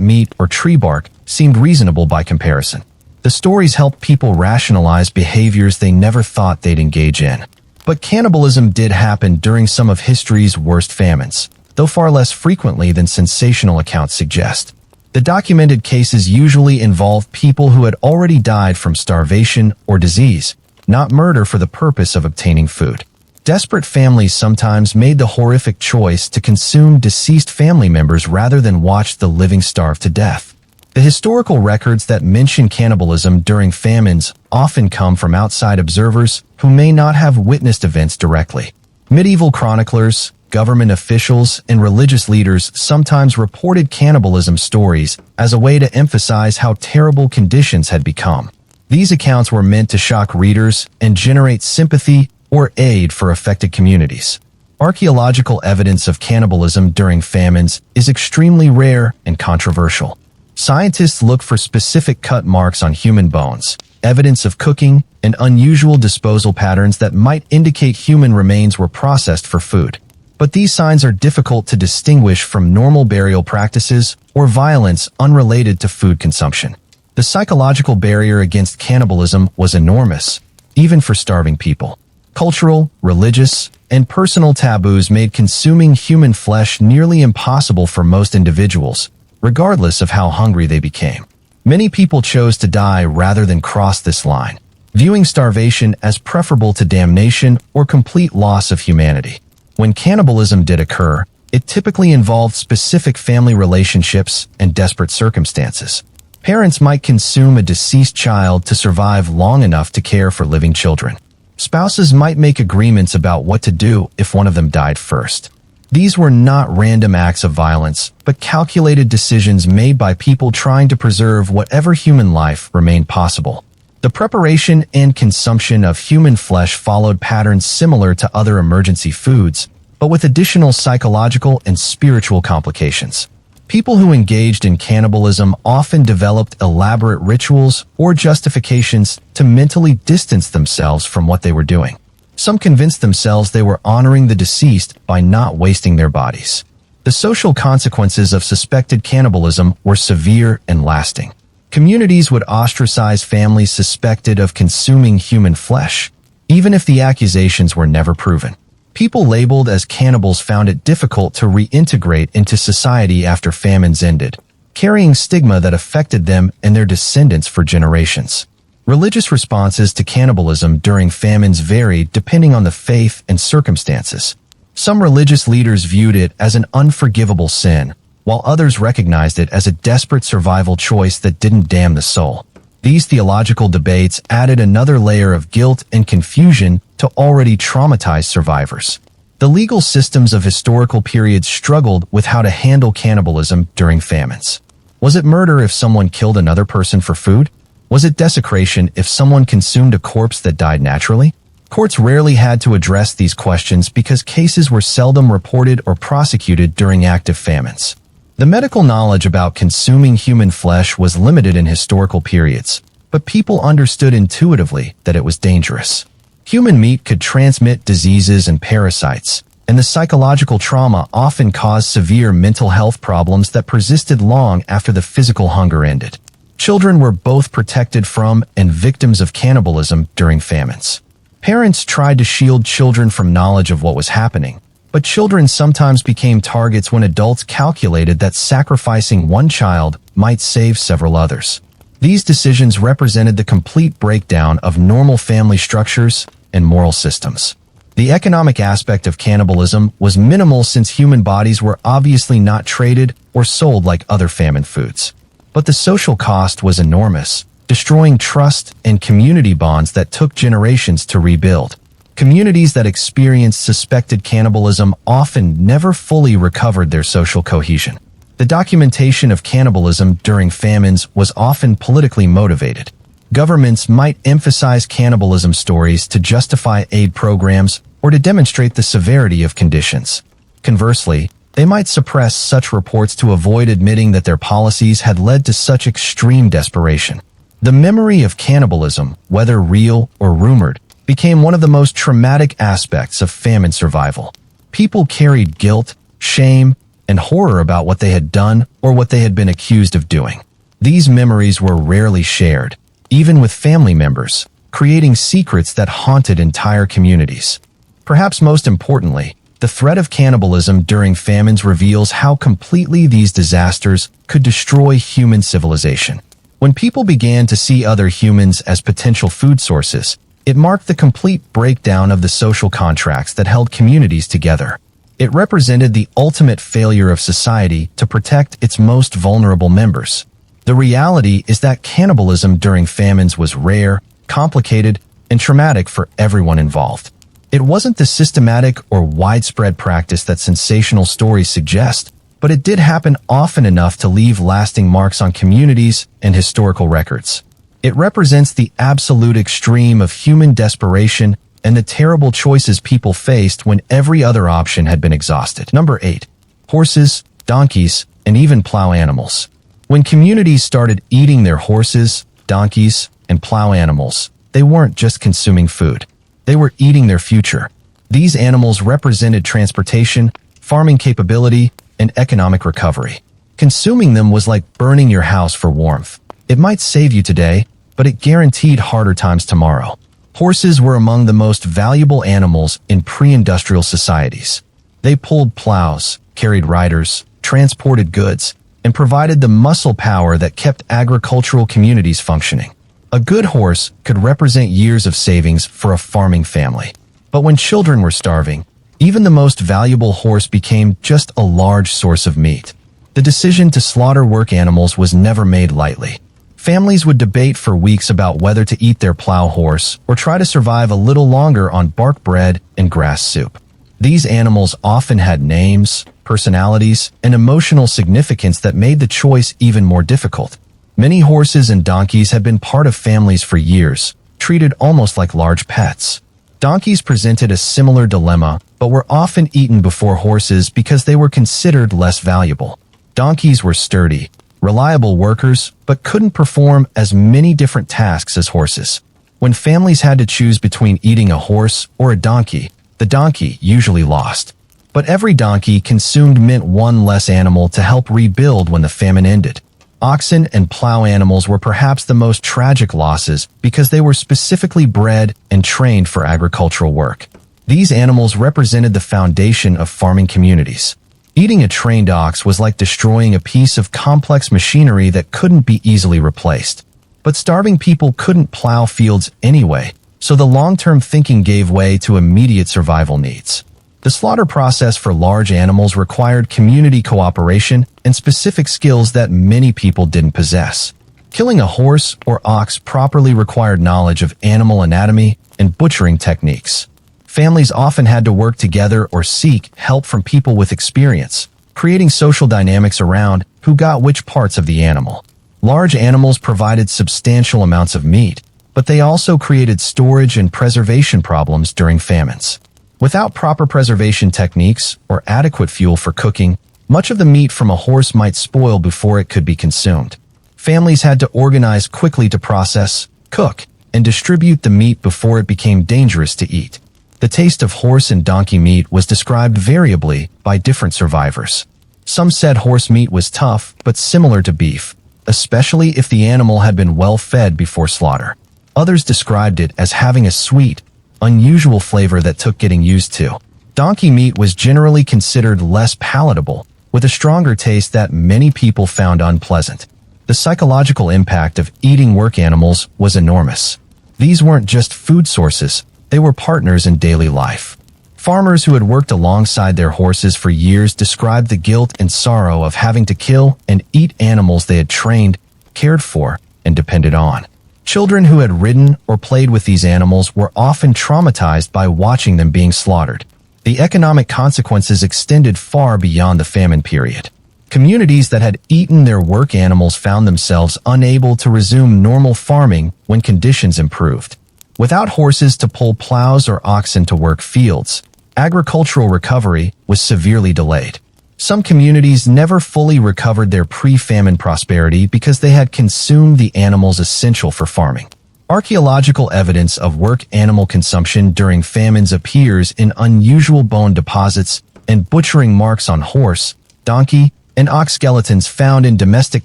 meat or tree bark seemed reasonable by comparison. The stories helped people rationalize behaviors they never thought they'd engage in. But cannibalism did happen during some of history's worst famines, though far less frequently than sensational accounts suggest. The documented cases usually involve people who had already died from starvation or disease, not murder for the purpose of obtaining food. Desperate families sometimes made the horrific choice to consume deceased family members rather than watch the living starve to death. The historical records that mention cannibalism during famines often come from outside observers who may not have witnessed events directly. Medieval chroniclers, government officials, and religious leaders sometimes reported cannibalism stories as a way to emphasize how terrible conditions had become. These accounts were meant to shock readers and generate sympathy or aid for affected communities. Archaeological evidence of cannibalism during famines is extremely rare and controversial. Scientists look for specific cut marks on human bones, evidence of cooking, and unusual disposal patterns that might indicate human remains were processed for food. But these signs are difficult to distinguish from normal burial practices or violence unrelated to food consumption. The psychological barrier against cannibalism was enormous, even for starving people. Cultural, religious, and personal taboos made consuming human flesh nearly impossible for most individuals, regardless of how hungry they became. Many people chose to die rather than cross this line, viewing starvation as preferable to damnation or complete loss of humanity. When cannibalism did occur, it typically involved specific family relationships and desperate circumstances. Parents might consume a deceased child to survive long enough to care for living children. Spouses might make agreements about what to do if one of them died first. These were not random acts of violence, but calculated decisions made by people trying to preserve whatever human life remained possible. The preparation and consumption of human flesh followed patterns similar to other emergency foods, but with additional psychological and spiritual complications. People who engaged in cannibalism often developed elaborate rituals or justifications to mentally distance themselves from what they were doing. Some convinced themselves they were honoring the deceased by not wasting their bodies. The social consequences of suspected cannibalism were severe and lasting. Communities would ostracize families suspected of consuming human flesh, even if the accusations were never proven. People labeled as cannibals found it difficult to reintegrate into society after famines ended, carrying stigma that affected them and their descendants for generations. Religious responses to cannibalism during famines varied depending on the faith and circumstances. Some religious leaders viewed it as an unforgivable sin, while others recognized it as a desperate survival choice that didn't damn the soul. These theological debates added another layer of guilt and confusion to already traumatized survivors. The legal systems of historical periods struggled with how to handle cannibalism during famines. Was it murder if someone killed another person for food? Was it desecration if someone consumed a corpse that died naturally? Courts rarely had to address these questions because cases were seldom reported or prosecuted during active famines. The medical knowledge about consuming human flesh was limited in historical periods, but people understood intuitively that it was dangerous. Human meat could transmit diseases and parasites, and the psychological trauma often caused severe mental health problems that persisted long after the physical hunger ended. Children were both protected from and victims of cannibalism during famines. Parents tried to shield children from knowledge of what was happening, but children sometimes became targets when adults calculated that sacrificing one child might save several others. These decisions represented the complete breakdown of normal family structures and moral systems. The economic aspect of cannibalism was minimal since human bodies were obviously not traded or sold like other famine foods. But the social cost was enormous, destroying trust and community bonds that took generations to rebuild. Communities that experienced suspected cannibalism often never fully recovered their social cohesion. The documentation of cannibalism during famines was often politically motivated. Governments might emphasize cannibalism stories to justify aid programs or to demonstrate the severity of conditions. Conversely, they might suppress such reports to avoid admitting that their policies had led to such extreme desperation. The memory of cannibalism, whether real or rumored, became one of the most traumatic aspects of famine survival. People carried guilt, shame, and horror about what they had done or what they had been accused of doing. These memories were rarely shared, even with family members, creating secrets that haunted entire communities. Perhaps most importantly, the threat of cannibalism during famines reveals how completely these disasters could destroy human civilization. When people began to see other humans as potential food sources, it marked the complete breakdown of the social contracts that held communities together. It represented the ultimate failure of society to protect its most vulnerable members. The reality is that cannibalism during famines was rare, complicated, and traumatic for everyone involved. It wasn't the systematic or widespread practice that sensational stories suggest, but it did happen often enough to leave lasting marks on communities and historical records. It represents the absolute extreme of human desperation and the terrible choices people faced when every other option had been exhausted. Number 8. Horses, donkeys, and even plow animals. When communities started eating their horses, donkeys, and plow animals, they weren't just consuming food. They were eating their future. These animals represented transportation, farming capability, and economic recovery. Consuming them was like burning your house for warmth. It might save you today, but it guaranteed harder times tomorrow. Horses were among the most valuable animals in pre-industrial societies. They pulled plows, carried riders, transported goods, and provided the muscle power that kept agricultural communities functioning. A good horse could represent years of savings for a farming family. But when children were starving, even the most valuable horse became just a large source of meat. The decision to slaughter work animals was never made lightly. Families would debate for weeks about whether to eat their plow horse or try to survive a little longer on bark bread and grass soup. These animals often had names, personalities, and emotional significance that made the choice even more difficult. Many horses and donkeys had been part of families for years, treated almost like large pets. Donkeys presented a similar dilemma, but were often eaten before horses because they were considered less valuable. Donkeys were sturdy, reliable workers, but couldn't perform as many different tasks as horses. When families had to choose between eating a horse or a donkey, the donkey usually lost. But every donkey consumed meant one less animal to help rebuild when the famine ended. Oxen and plow animals were perhaps the most tragic losses because they were specifically bred and trained for agricultural work. These animals represented the foundation of farming communities. Eating a trained ox was like destroying a piece of complex machinery that couldn't be easily replaced. But starving people couldn't plow fields anyway, so the long-term thinking gave way to immediate survival needs. The slaughter process for large animals required community cooperation and specific skills that many people didn't possess. Killing a horse or ox properly required knowledge of animal anatomy and butchering techniques. Families often had to work together or seek help from people with experience, creating social dynamics around who got which parts of the animal. Large animals provided substantial amounts of meat, but they also created storage and preservation problems during famines. Without proper preservation techniques or adequate fuel for cooking, much of the meat from a horse might spoil before it could be consumed. Families had to organize quickly to process, cook, and distribute the meat before it became dangerous to eat. The taste of horse and donkey meat was described variably by different survivors. Some said horse meat was tough but similar to beef, especially if the animal had been well fed before slaughter. Others described it as having a sweet, unusual flavor that took getting used to. Donkey meat was generally considered less palatable, with a stronger taste that many people found unpleasant. The psychological impact of eating work animals was enormous. These weren't just food sources, they were partners in daily life. Farmers who had worked alongside their horses for years described the guilt and sorrow of having to kill and eat animals they had trained, cared for, and depended on. Children who had ridden or played with these animals were often traumatized by watching them being slaughtered. The economic consequences extended far beyond the famine period. Communities that had eaten their work animals found themselves unable to resume normal farming when conditions improved. Without horses to pull plows or oxen to work fields, agricultural recovery was severely delayed. Some communities never fully recovered their pre-famine prosperity because they had consumed the animals essential for farming. Archaeological evidence of work animal consumption during famines appears in unusual bone deposits and butchering marks on horse, donkey, and ox skeletons found in domestic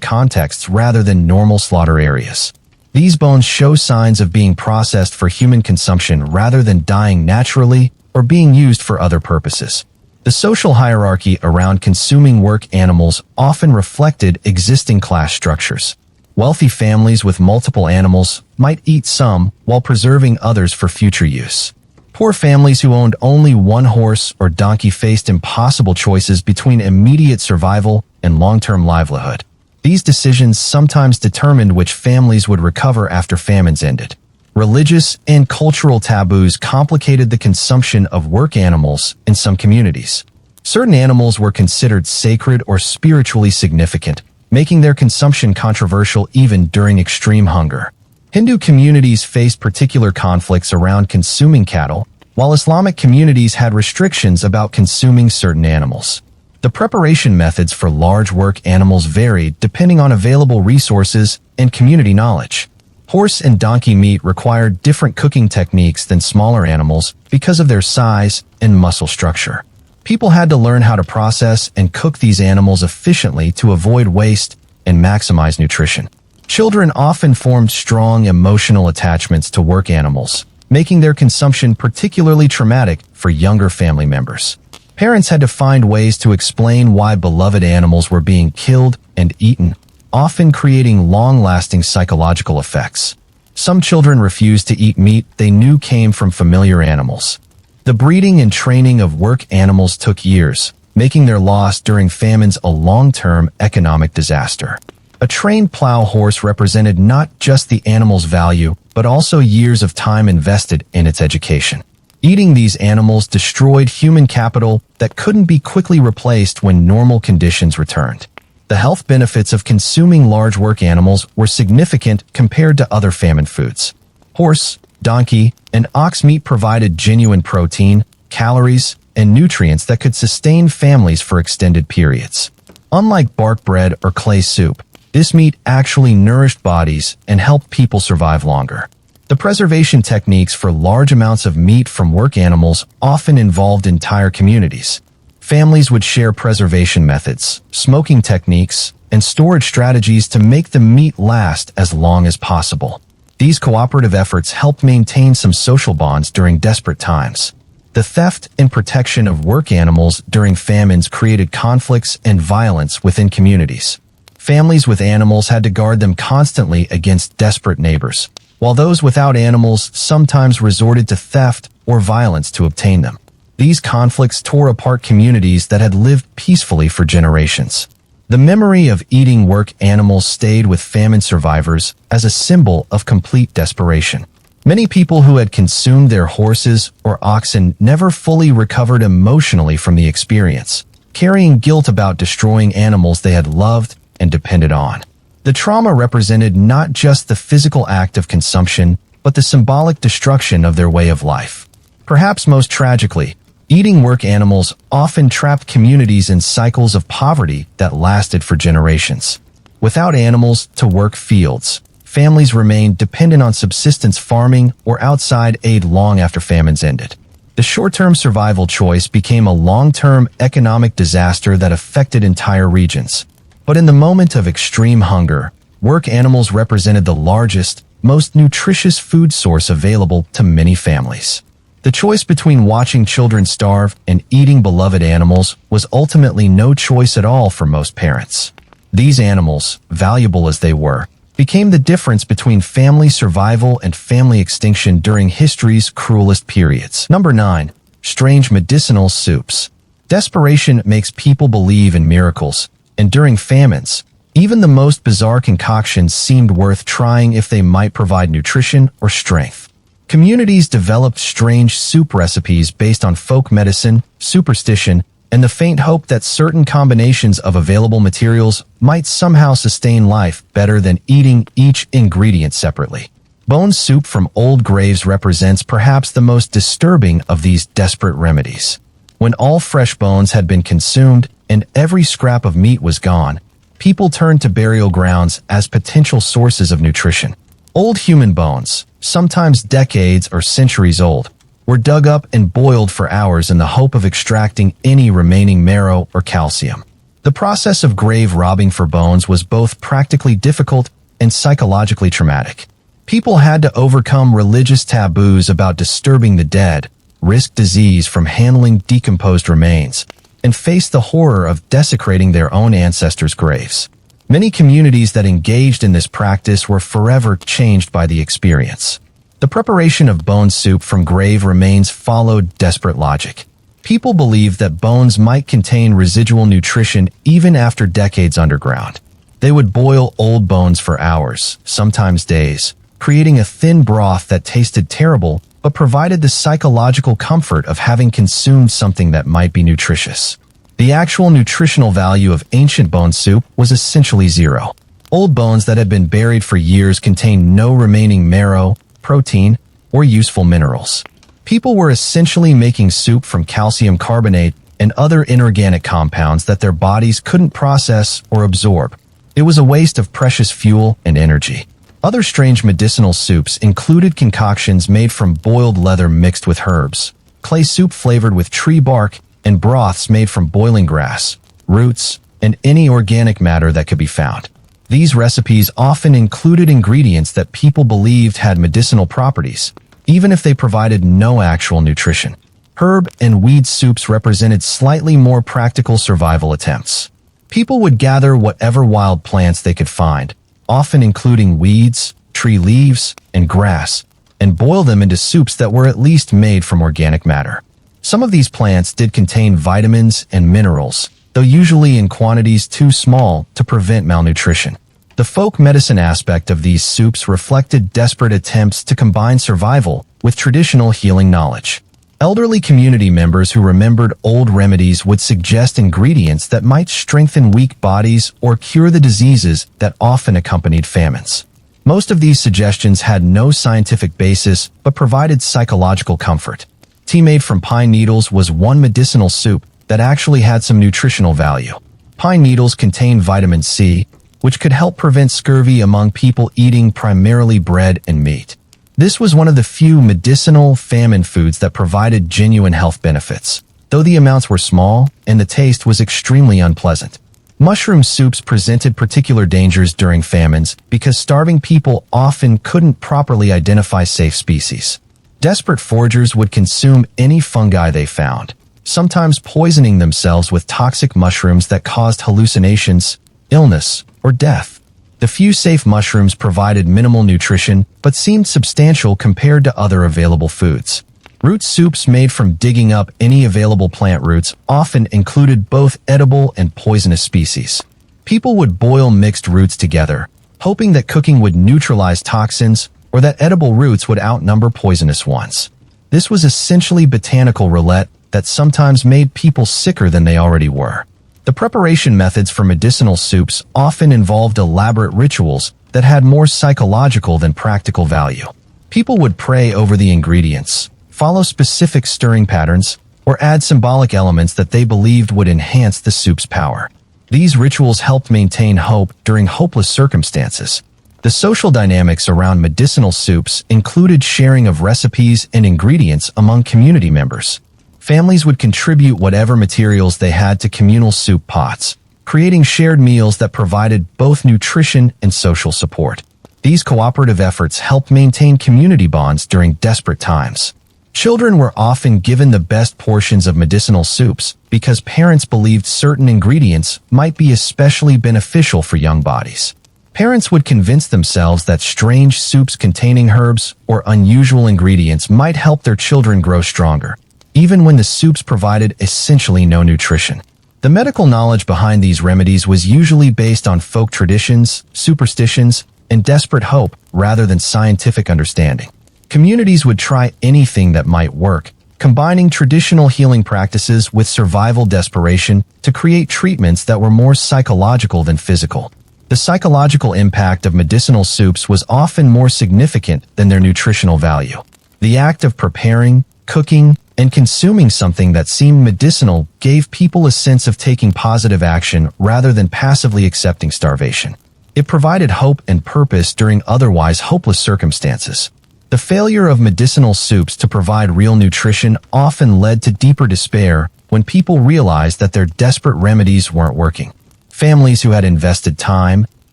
contexts rather than normal slaughter areas. These bones show signs of being processed for human consumption rather than dying naturally or being used for other purposes. The social hierarchy around consuming work animals often reflected existing class structures. Wealthy families with multiple animals might eat some while preserving others for future use. Poor families who owned only one horse or donkey faced impossible choices between immediate survival and long-term livelihood. These decisions sometimes determined which families would recover after famines ended. Religious and cultural taboos complicated the consumption of work animals in some communities. Certain animals were considered sacred or spiritually significant, making their consumption controversial even during extreme hunger. Hindu communities faced particular conflicts around consuming cattle, while Islamic communities had restrictions about consuming certain animals. The preparation methods for large work animals varied depending on available resources and community knowledge. Horse and donkey meat required different cooking techniques than smaller animals because of their size and muscle structure. People had to learn how to process and cook these animals efficiently to avoid waste and maximize nutrition. Children often formed strong emotional attachments to work animals, making their consumption particularly traumatic for younger family members. Parents had to find ways to explain why beloved animals were being killed and eaten, often creating long-lasting psychological effects. Some children refused to eat meat they knew came from familiar animals. The breeding and training of work animals took years, making their loss during famines a long-term economic disaster. A trained plow horse represented not just the animal's value, but also years of time invested in its education. Eating these animals destroyed human capital that couldn't be quickly replaced when normal conditions returned. The health benefits of consuming large work animals were significant compared to other famine foods. Horse, donkey, and ox meat provided genuine protein, calories, and nutrients that could sustain families for extended periods. Unlike bark bread or clay soup, this meat actually nourished bodies and helped people survive longer. The preservation techniques for large amounts of meat from work animals often involved entire communities. Families would share preservation methods, smoking techniques, and storage strategies to make the meat last as long as possible. These cooperative efforts helped maintain some social bonds during desperate times. The theft and protection of work animals during famines created conflicts and violence within communities. Families with animals had to guard them constantly against desperate neighbors, while those without animals sometimes resorted to theft or violence to obtain them. These conflicts tore apart communities that had lived peacefully for generations. The memory of eating work animals stayed with famine survivors as a symbol of complete desperation. Many people who had consumed their horses or oxen never fully recovered emotionally from the experience, carrying guilt about destroying animals they had loved and depended on. The trauma represented not just the physical act of consumption, but the symbolic destruction of their way of life. Perhaps most tragically, eating work animals often trapped communities in cycles of poverty that lasted for generations. Without animals to work fields, families remained dependent on subsistence farming or outside aid long after famines ended. The short-term survival choice became a long-term economic disaster that affected entire regions. But in the moment of extreme hunger, work animals represented the largest, most nutritious food source available to many families. The choice between watching children starve and eating beloved animals was ultimately no choice at all for most parents. These animals, valuable as they were, became the difference between family survival and family extinction during history's cruelest periods. Number 9. Strange medicinal soups. Desperation makes people believe in miracles, and during famines, even the most bizarre concoctions seemed worth trying if they might provide nutrition or strength. Communities developed strange soup recipes based on folk medicine, superstition, and the faint hope that certain combinations of available materials might somehow sustain life better than eating each ingredient separately. Bone soup from old graves represents perhaps the most disturbing of these desperate remedies. When all fresh bones had been consumed and every scrap of meat was gone, people turned to burial grounds as potential sources of nutrition. Old human bones, sometimes decades or centuries old, were dug up and boiled for hours in the hope of extracting any remaining marrow or calcium. The process of grave robbing for bones was both practically difficult and psychologically traumatic. People had to overcome religious taboos about disturbing the dead, risk disease from handling decomposed remains, and face the horror of desecrating their own ancestors' graves. Many communities that engaged in this practice were forever changed by the experience. The preparation of bone soup from grave remains followed desperate logic. People believed that bones might contain residual nutrition even after decades underground. They would boil old bones for hours, sometimes days, creating a thin broth that tasted terrible but provided the psychological comfort of having consumed something that might be nutritious. The actual nutritional value of ancient bone soup was essentially zero. Old bones that had been buried for years contained no remaining marrow, protein, or useful minerals. People were essentially making soup from calcium carbonate and other inorganic compounds that their bodies couldn't process or absorb. It was a waste of precious fuel and energy. Other strange medicinal soups included concoctions made from boiled leather mixed with herbs, clay soup flavored with tree bark, and broths made from boiling grass, roots, and any organic matter that could be found. These recipes often included ingredients that people believed had medicinal properties, even if they provided no actual nutrition. Herb and weed soups represented slightly more practical survival attempts. People would gather whatever wild plants they could find, often including weeds, tree leaves, and grass, and boil them into soups that were at least made from organic matter. Some of these plants did contain vitamins and minerals, though usually in quantities too small to prevent malnutrition. The folk medicine aspect of these soups reflected desperate attempts to combine survival with traditional healing knowledge. Elderly community members who remembered old remedies would suggest ingredients that might strengthen weak bodies or cure the diseases that often accompanied famines. Most of these suggestions had no scientific basis but provided psychological comfort. Tea made from pine needles was one medicinal soup that actually had some nutritional value. Pine needles contain vitamin C, which could help prevent scurvy among people eating primarily bread and meat. This was one of the few medicinal famine foods that provided genuine health benefits, though the amounts were small and the taste was extremely unpleasant. Mushroom soups presented particular dangers during famines because starving people often couldn't properly identify safe species. Desperate foragers would consume any fungi they found, sometimes poisoning themselves with toxic mushrooms that caused hallucinations, illness, or death. The few safe mushrooms provided minimal nutrition but seemed substantial compared to other available foods. Root soups made from digging up any available plant roots often included both edible and poisonous species. People would boil mixed roots together, hoping that cooking would neutralize toxins or that edible roots would outnumber poisonous ones. This was essentially botanical roulette that sometimes made people sicker than they already were. The preparation methods for medicinal soups often involved elaborate rituals that had more psychological than practical value. People would pray over the ingredients, follow specific stirring patterns, or add symbolic elements that they believed would enhance the soup's power. These rituals helped maintain hope during hopeless circumstances. The social dynamics around medicinal soups included sharing of recipes and ingredients among community members. Families would contribute whatever materials they had to communal soup pots, creating shared meals that provided both nutrition and social support. These cooperative efforts helped maintain community bonds during desperate times. Children were often given the best portions of medicinal soups because parents believed certain ingredients might be especially beneficial for young bodies. Parents would convince themselves that strange soups containing herbs or unusual ingredients might help their children grow stronger, even when the soups provided essentially no nutrition. The medical knowledge behind these remedies was usually based on folk traditions, superstitions, and desperate hope rather than scientific understanding. Communities would try anything that might work, combining traditional healing practices with survival desperation to create treatments that were more psychological than physical. The psychological impact of medicinal soups was often more significant than their nutritional value. The act of preparing, cooking, and consuming something that seemed medicinal gave people a sense of taking positive action rather than passively accepting starvation. It provided hope and purpose during otherwise hopeless circumstances. The failure of medicinal soups to provide real nutrition often led to deeper despair when people realized that their desperate remedies weren't working. Families who had invested time,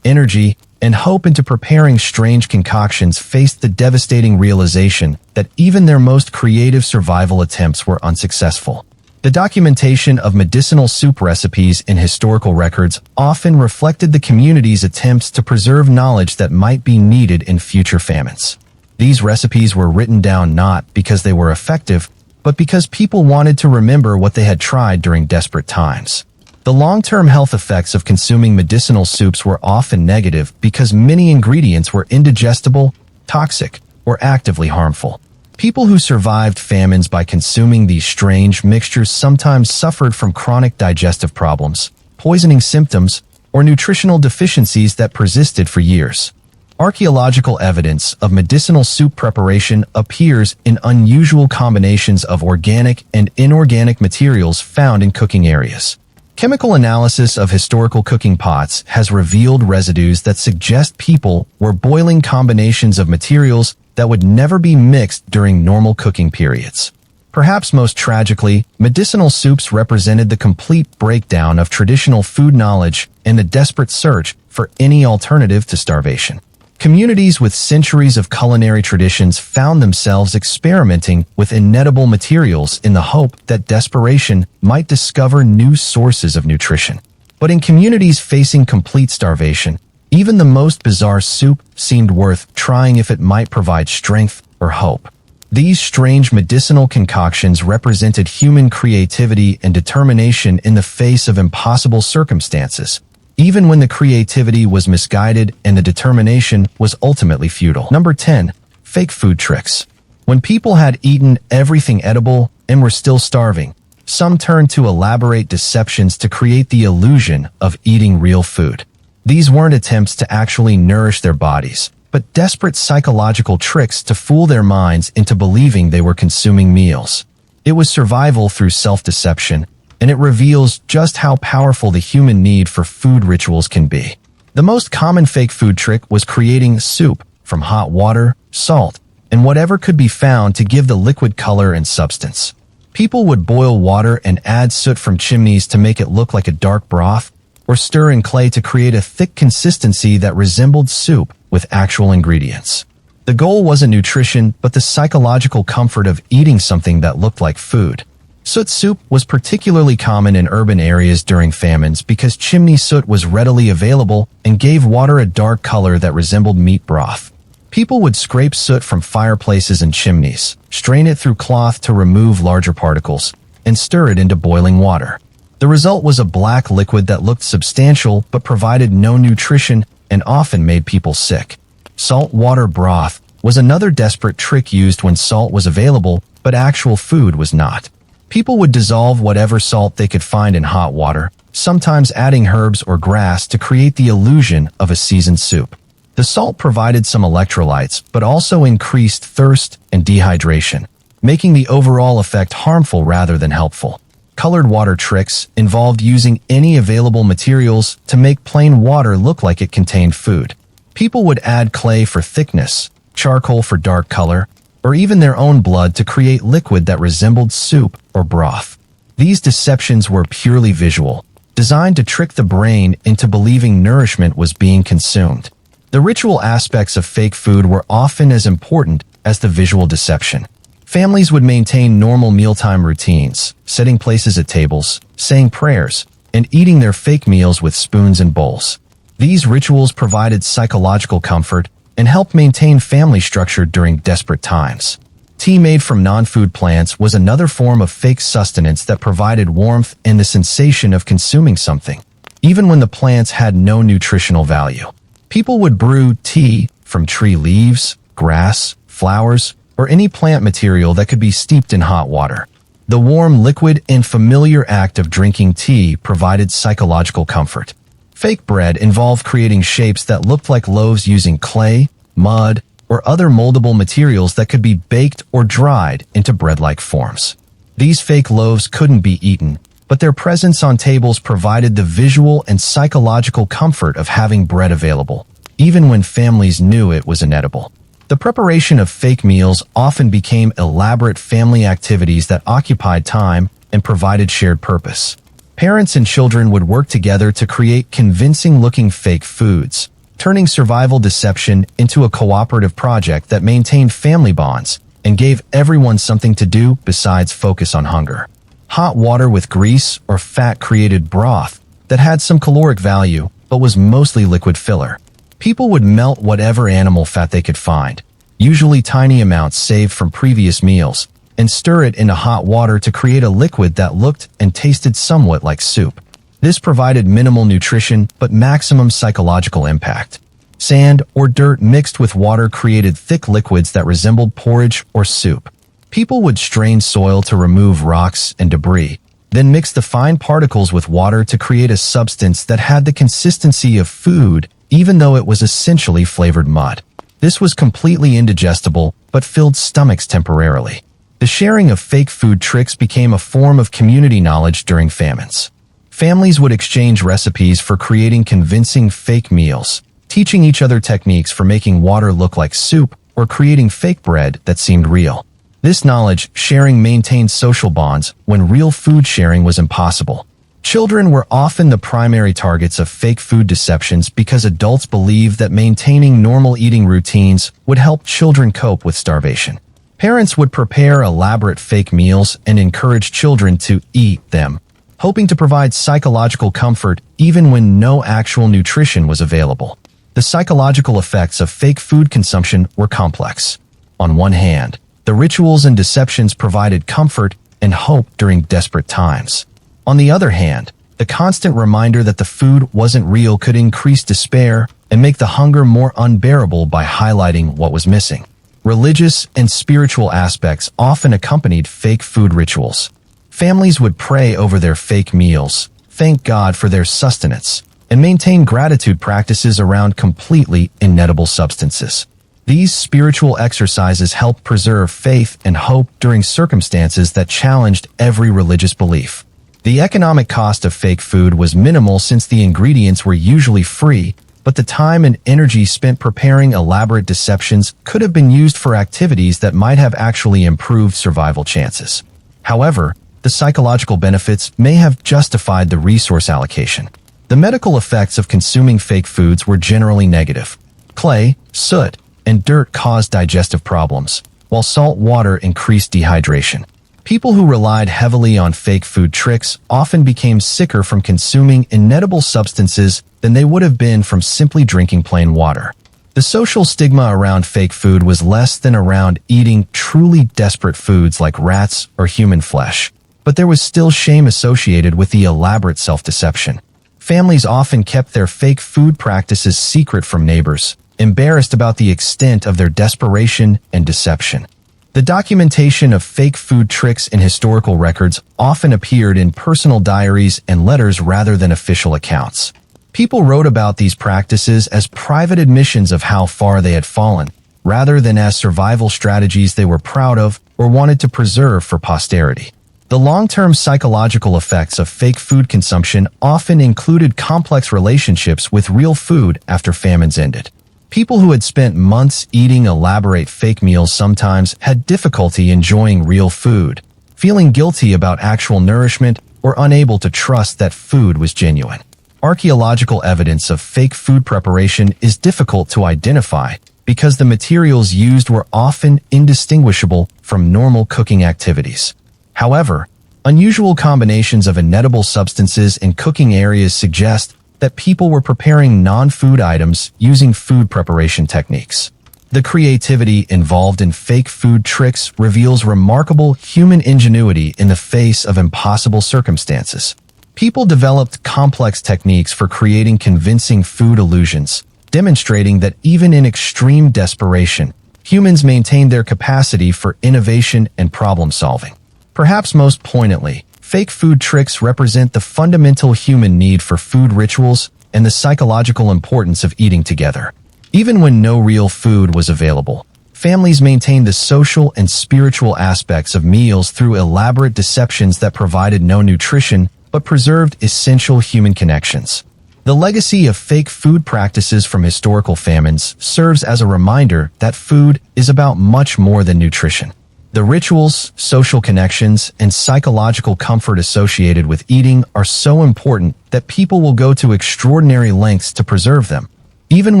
energy, and hope into preparing strange concoctions faced the devastating realization that even their most creative survival attempts were unsuccessful. The documentation of medicinal soup recipes in historical records often reflected the community's attempts to preserve knowledge that might be needed in future famines. These recipes were written down not because they were effective, but because people wanted to remember what they had tried during desperate times. The long-term health effects of consuming medicinal soups were often negative because many ingredients were indigestible, toxic, or actively harmful. People who survived famines by consuming these strange mixtures sometimes suffered from chronic digestive problems, poisoning symptoms, or nutritional deficiencies that persisted for years. Archaeological evidence of medicinal soup preparation appears in unusual combinations of organic and inorganic materials found in cooking areas. Chemical analysis of historical cooking pots has revealed residues that suggest people were boiling combinations of materials that would never be mixed during normal cooking periods. Perhaps most tragically, medicinal soups represented the complete breakdown of traditional food knowledge and the desperate search for any alternative to starvation. Communities with centuries of culinary traditions found themselves experimenting with inedible materials in the hope that desperation might discover new sources of nutrition. But in communities facing complete starvation, even the most bizarre soup seemed worth trying if it might provide strength or hope. These strange medicinal concoctions represented human creativity and determination in the face of impossible circumstances, even when the creativity was misguided and the determination was ultimately futile. Number 10. Fake food tricks. When people had eaten everything edible and were still starving, some turned to elaborate deceptions to create the illusion of eating real food. These weren't attempts to actually nourish their bodies, but desperate psychological tricks to fool their minds into believing they were consuming meals. It was survival through self-deception, and it reveals just how powerful the human need for food rituals can be. The most common fake food trick was creating soup from hot water, salt, and whatever could be found to give the liquid color and substance. People would boil water and add soot from chimneys to make it look like a dark broth, or stir in clay to create a thick consistency that resembled soup with actual ingredients. The goal wasn't nutrition, but the psychological comfort of eating something that looked like food. Soot soup was particularly common in urban areas during famines because chimney soot was readily available and gave water a dark color that resembled meat broth. People would scrape soot from fireplaces and chimneys, strain it through cloth to remove larger particles, and stir it into boiling water. The result was a black liquid that looked substantial but provided no nutrition and often made people sick. Salt water broth was another desperate trick used when salt was available but actual food was not. People would dissolve whatever salt they could find in hot water, sometimes adding herbs or grass to create the illusion of a seasoned soup. The salt provided some electrolytes, but also increased thirst and dehydration, making the overall effect harmful rather than helpful. Colored water tricks involved using any available materials to make plain water look like it contained food. People would add clay for thickness, charcoal for dark color, or even their own blood to create liquid that resembled soup or broth. These deceptions were purely visual, designed to trick the brain into believing nourishment was being consumed. The ritual aspects of fake food were often as important as the visual deception. Families would maintain normal mealtime routines, setting places at tables, saying prayers, and eating their fake meals with spoons and bowls. These rituals provided psychological comfort and helped maintain family structure during desperate times. Tea made from non-food plants was another form of fake sustenance that provided warmth and the sensation of consuming something, even when the plants had no nutritional value. People would brew tea from tree leaves, grass, flowers, or any plant material that could be steeped in hot water. The warm, liquid, and familiar act of drinking tea provided psychological comfort. Fake bread involved creating shapes that looked like loaves using clay, mud, or other moldable materials that could be baked or dried into bread-like forms. These fake loaves couldn't be eaten, but their presence on tables provided the visual and psychological comfort of having bread available, even when families knew it was inedible. The preparation of fake meals often became elaborate family activities that occupied time and provided shared purpose. Parents and children would work together to create convincing-looking fake foods, turning survival deception into a cooperative project that maintained family bonds and gave everyone something to do besides focus on hunger. Hot water with grease or fat created broth that had some caloric value but was mostly liquid filler. People would melt whatever animal fat they could find, usually tiny amounts saved from previous meals, and stir it into hot water to create a liquid that looked and tasted somewhat like soup. This provided minimal nutrition but maximum psychological impact. Sand or dirt mixed with water created thick liquids that resembled porridge or soup. People would strain soil to remove rocks and debris, then mix the fine particles with water to create a substance that had the consistency of food, even though it was essentially flavored mud. This was completely indigestible, but filled stomachs temporarily. The sharing of fake food tricks became a form of community knowledge during famines. Families would exchange recipes for creating convincing fake meals, teaching each other techniques for making water look like soup or creating fake bread that seemed real. This knowledge sharing maintained social bonds when real food sharing was impossible. Children were often the primary targets of fake food deceptions because adults believed that maintaining normal eating routines would help children cope with starvation. Parents would prepare elaborate fake meals and encourage children to eat them, hoping to provide psychological comfort even when no actual nutrition was available. The psychological effects of fake food consumption were complex. On one hand, the rituals and deceptions provided comfort and hope during desperate times. On the other hand, the constant reminder that the food wasn't real could increase despair and make the hunger more unbearable by highlighting what was missing. Religious and spiritual aspects often accompanied fake food rituals. Families would pray over their fake meals, thank God for their sustenance, and maintain gratitude practices around completely inedible substances. These spiritual exercises helped preserve faith and hope during circumstances that challenged every religious belief. The economic cost of fake food was minimal since the ingredients were usually free, but the time and energy spent preparing elaborate deceptions could have been used for activities that might have actually improved survival chances. However, the psychological benefits may have justified the resource allocation. The medical effects of consuming fake foods were generally negative. Clay, soot, and dirt caused digestive problems, while salt water increased dehydration. People who relied heavily on fake food tricks often became sicker from consuming inedible substances than they would have been from simply drinking plain water. The social stigma around fake food was less than around eating truly desperate foods like rats or human flesh, but there was still shame associated with the elaborate self-deception. Families often kept their fake food practices secret from neighbors, embarrassed about the extent of their desperation and deception. The documentation of fake food tricks in historical records often appeared in personal diaries and letters rather than official accounts. People wrote about these practices as private admissions of how far they had fallen, rather than as survival strategies they were proud of or wanted to preserve for posterity. The long-term psychological effects of fake food consumption often included complex relationships with real food after famines ended. People who had spent months eating elaborate fake meals sometimes had difficulty enjoying real food, feeling guilty about actual nourishment or unable to trust that food was genuine. Archaeological evidence of fake food preparation is difficult to identify because the materials used were often indistinguishable from normal cooking activities. However, unusual combinations of inedible substances in cooking areas suggest that people were preparing non-food items using food preparation techniques. The creativity involved in fake food tricks reveals remarkable human ingenuity in the face of impossible circumstances. People developed complex techniques for creating convincing food illusions, demonstrating that even in extreme desperation, humans maintained their capacity for innovation and problem-solving. Perhaps most poignantly, fake food tricks represent the fundamental human need for food rituals and the psychological importance of eating together. Even when no real food was available, Families maintained the social and spiritual aspects of meals through elaborate deceptions that provided no nutrition but preserved essential human connections. The legacy of fake food practices from historical famines serves as a reminder that food is about much more than nutrition. The rituals, social connections, and psychological comfort associated with eating are so important that people will go to extraordinary lengths to preserve them, even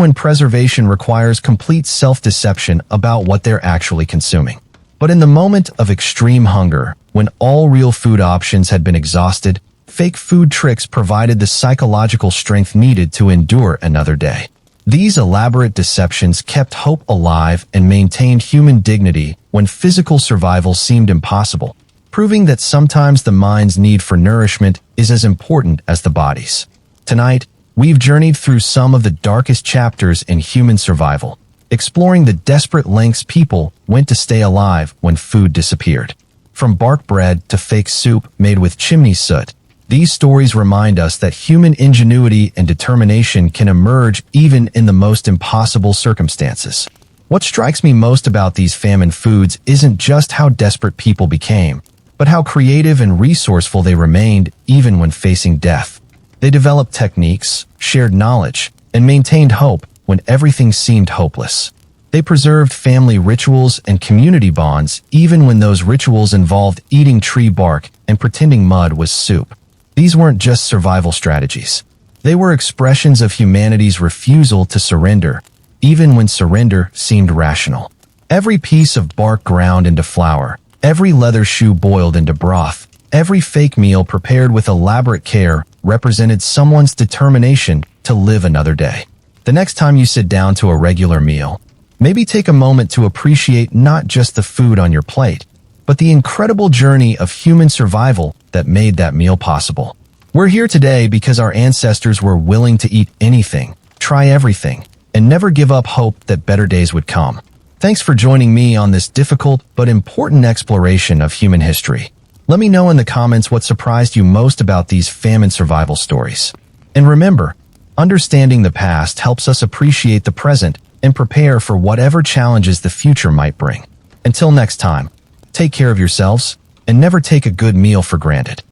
when preservation requires complete self-deception about what they're actually consuming. But in the moment of extreme hunger, when all real food options had been exhausted, fake food tricks provided the psychological strength needed to endure another day. These elaborate deceptions kept hope alive and maintained human dignity when physical survival seemed impossible, proving that sometimes the mind's need for nourishment is as important as the body's. Tonight, we've journeyed through some of the darkest chapters in human survival, exploring the desperate lengths people went to stay alive when food disappeared. From bark bread to fake soup made with chimney soot, these stories remind us that human ingenuity and determination can emerge even in the most impossible circumstances. What strikes me most about these famine foods isn't just how desperate people became, but how creative and resourceful they remained even when facing death. They developed techniques, shared knowledge, and maintained hope when everything seemed hopeless. They preserved family rituals and community bonds even when those rituals involved eating tree bark and pretending mud was soup. These weren't just survival strategies. They were expressions of humanity's refusal to surrender, even when surrender seemed rational. Every piece of bark ground into flour, every leather shoe boiled into broth, every fake meal prepared with elaborate care represented someone's determination to live another day. The next time you sit down to a regular meal, maybe take a moment to appreciate not just the food on your plate, but the incredible journey of human survival that made that meal possible. We're here today because our ancestors were willing to eat anything, try everything, and never give up hope that better days would come. Thanks for joining me on this difficult but important exploration of human history. Let me know in the comments what surprised you most about these famine survival stories. And remember, understanding the past helps us appreciate the present and prepare for whatever challenges the future might bring. Until next time, take care of yourselves and never take a good meal for granted.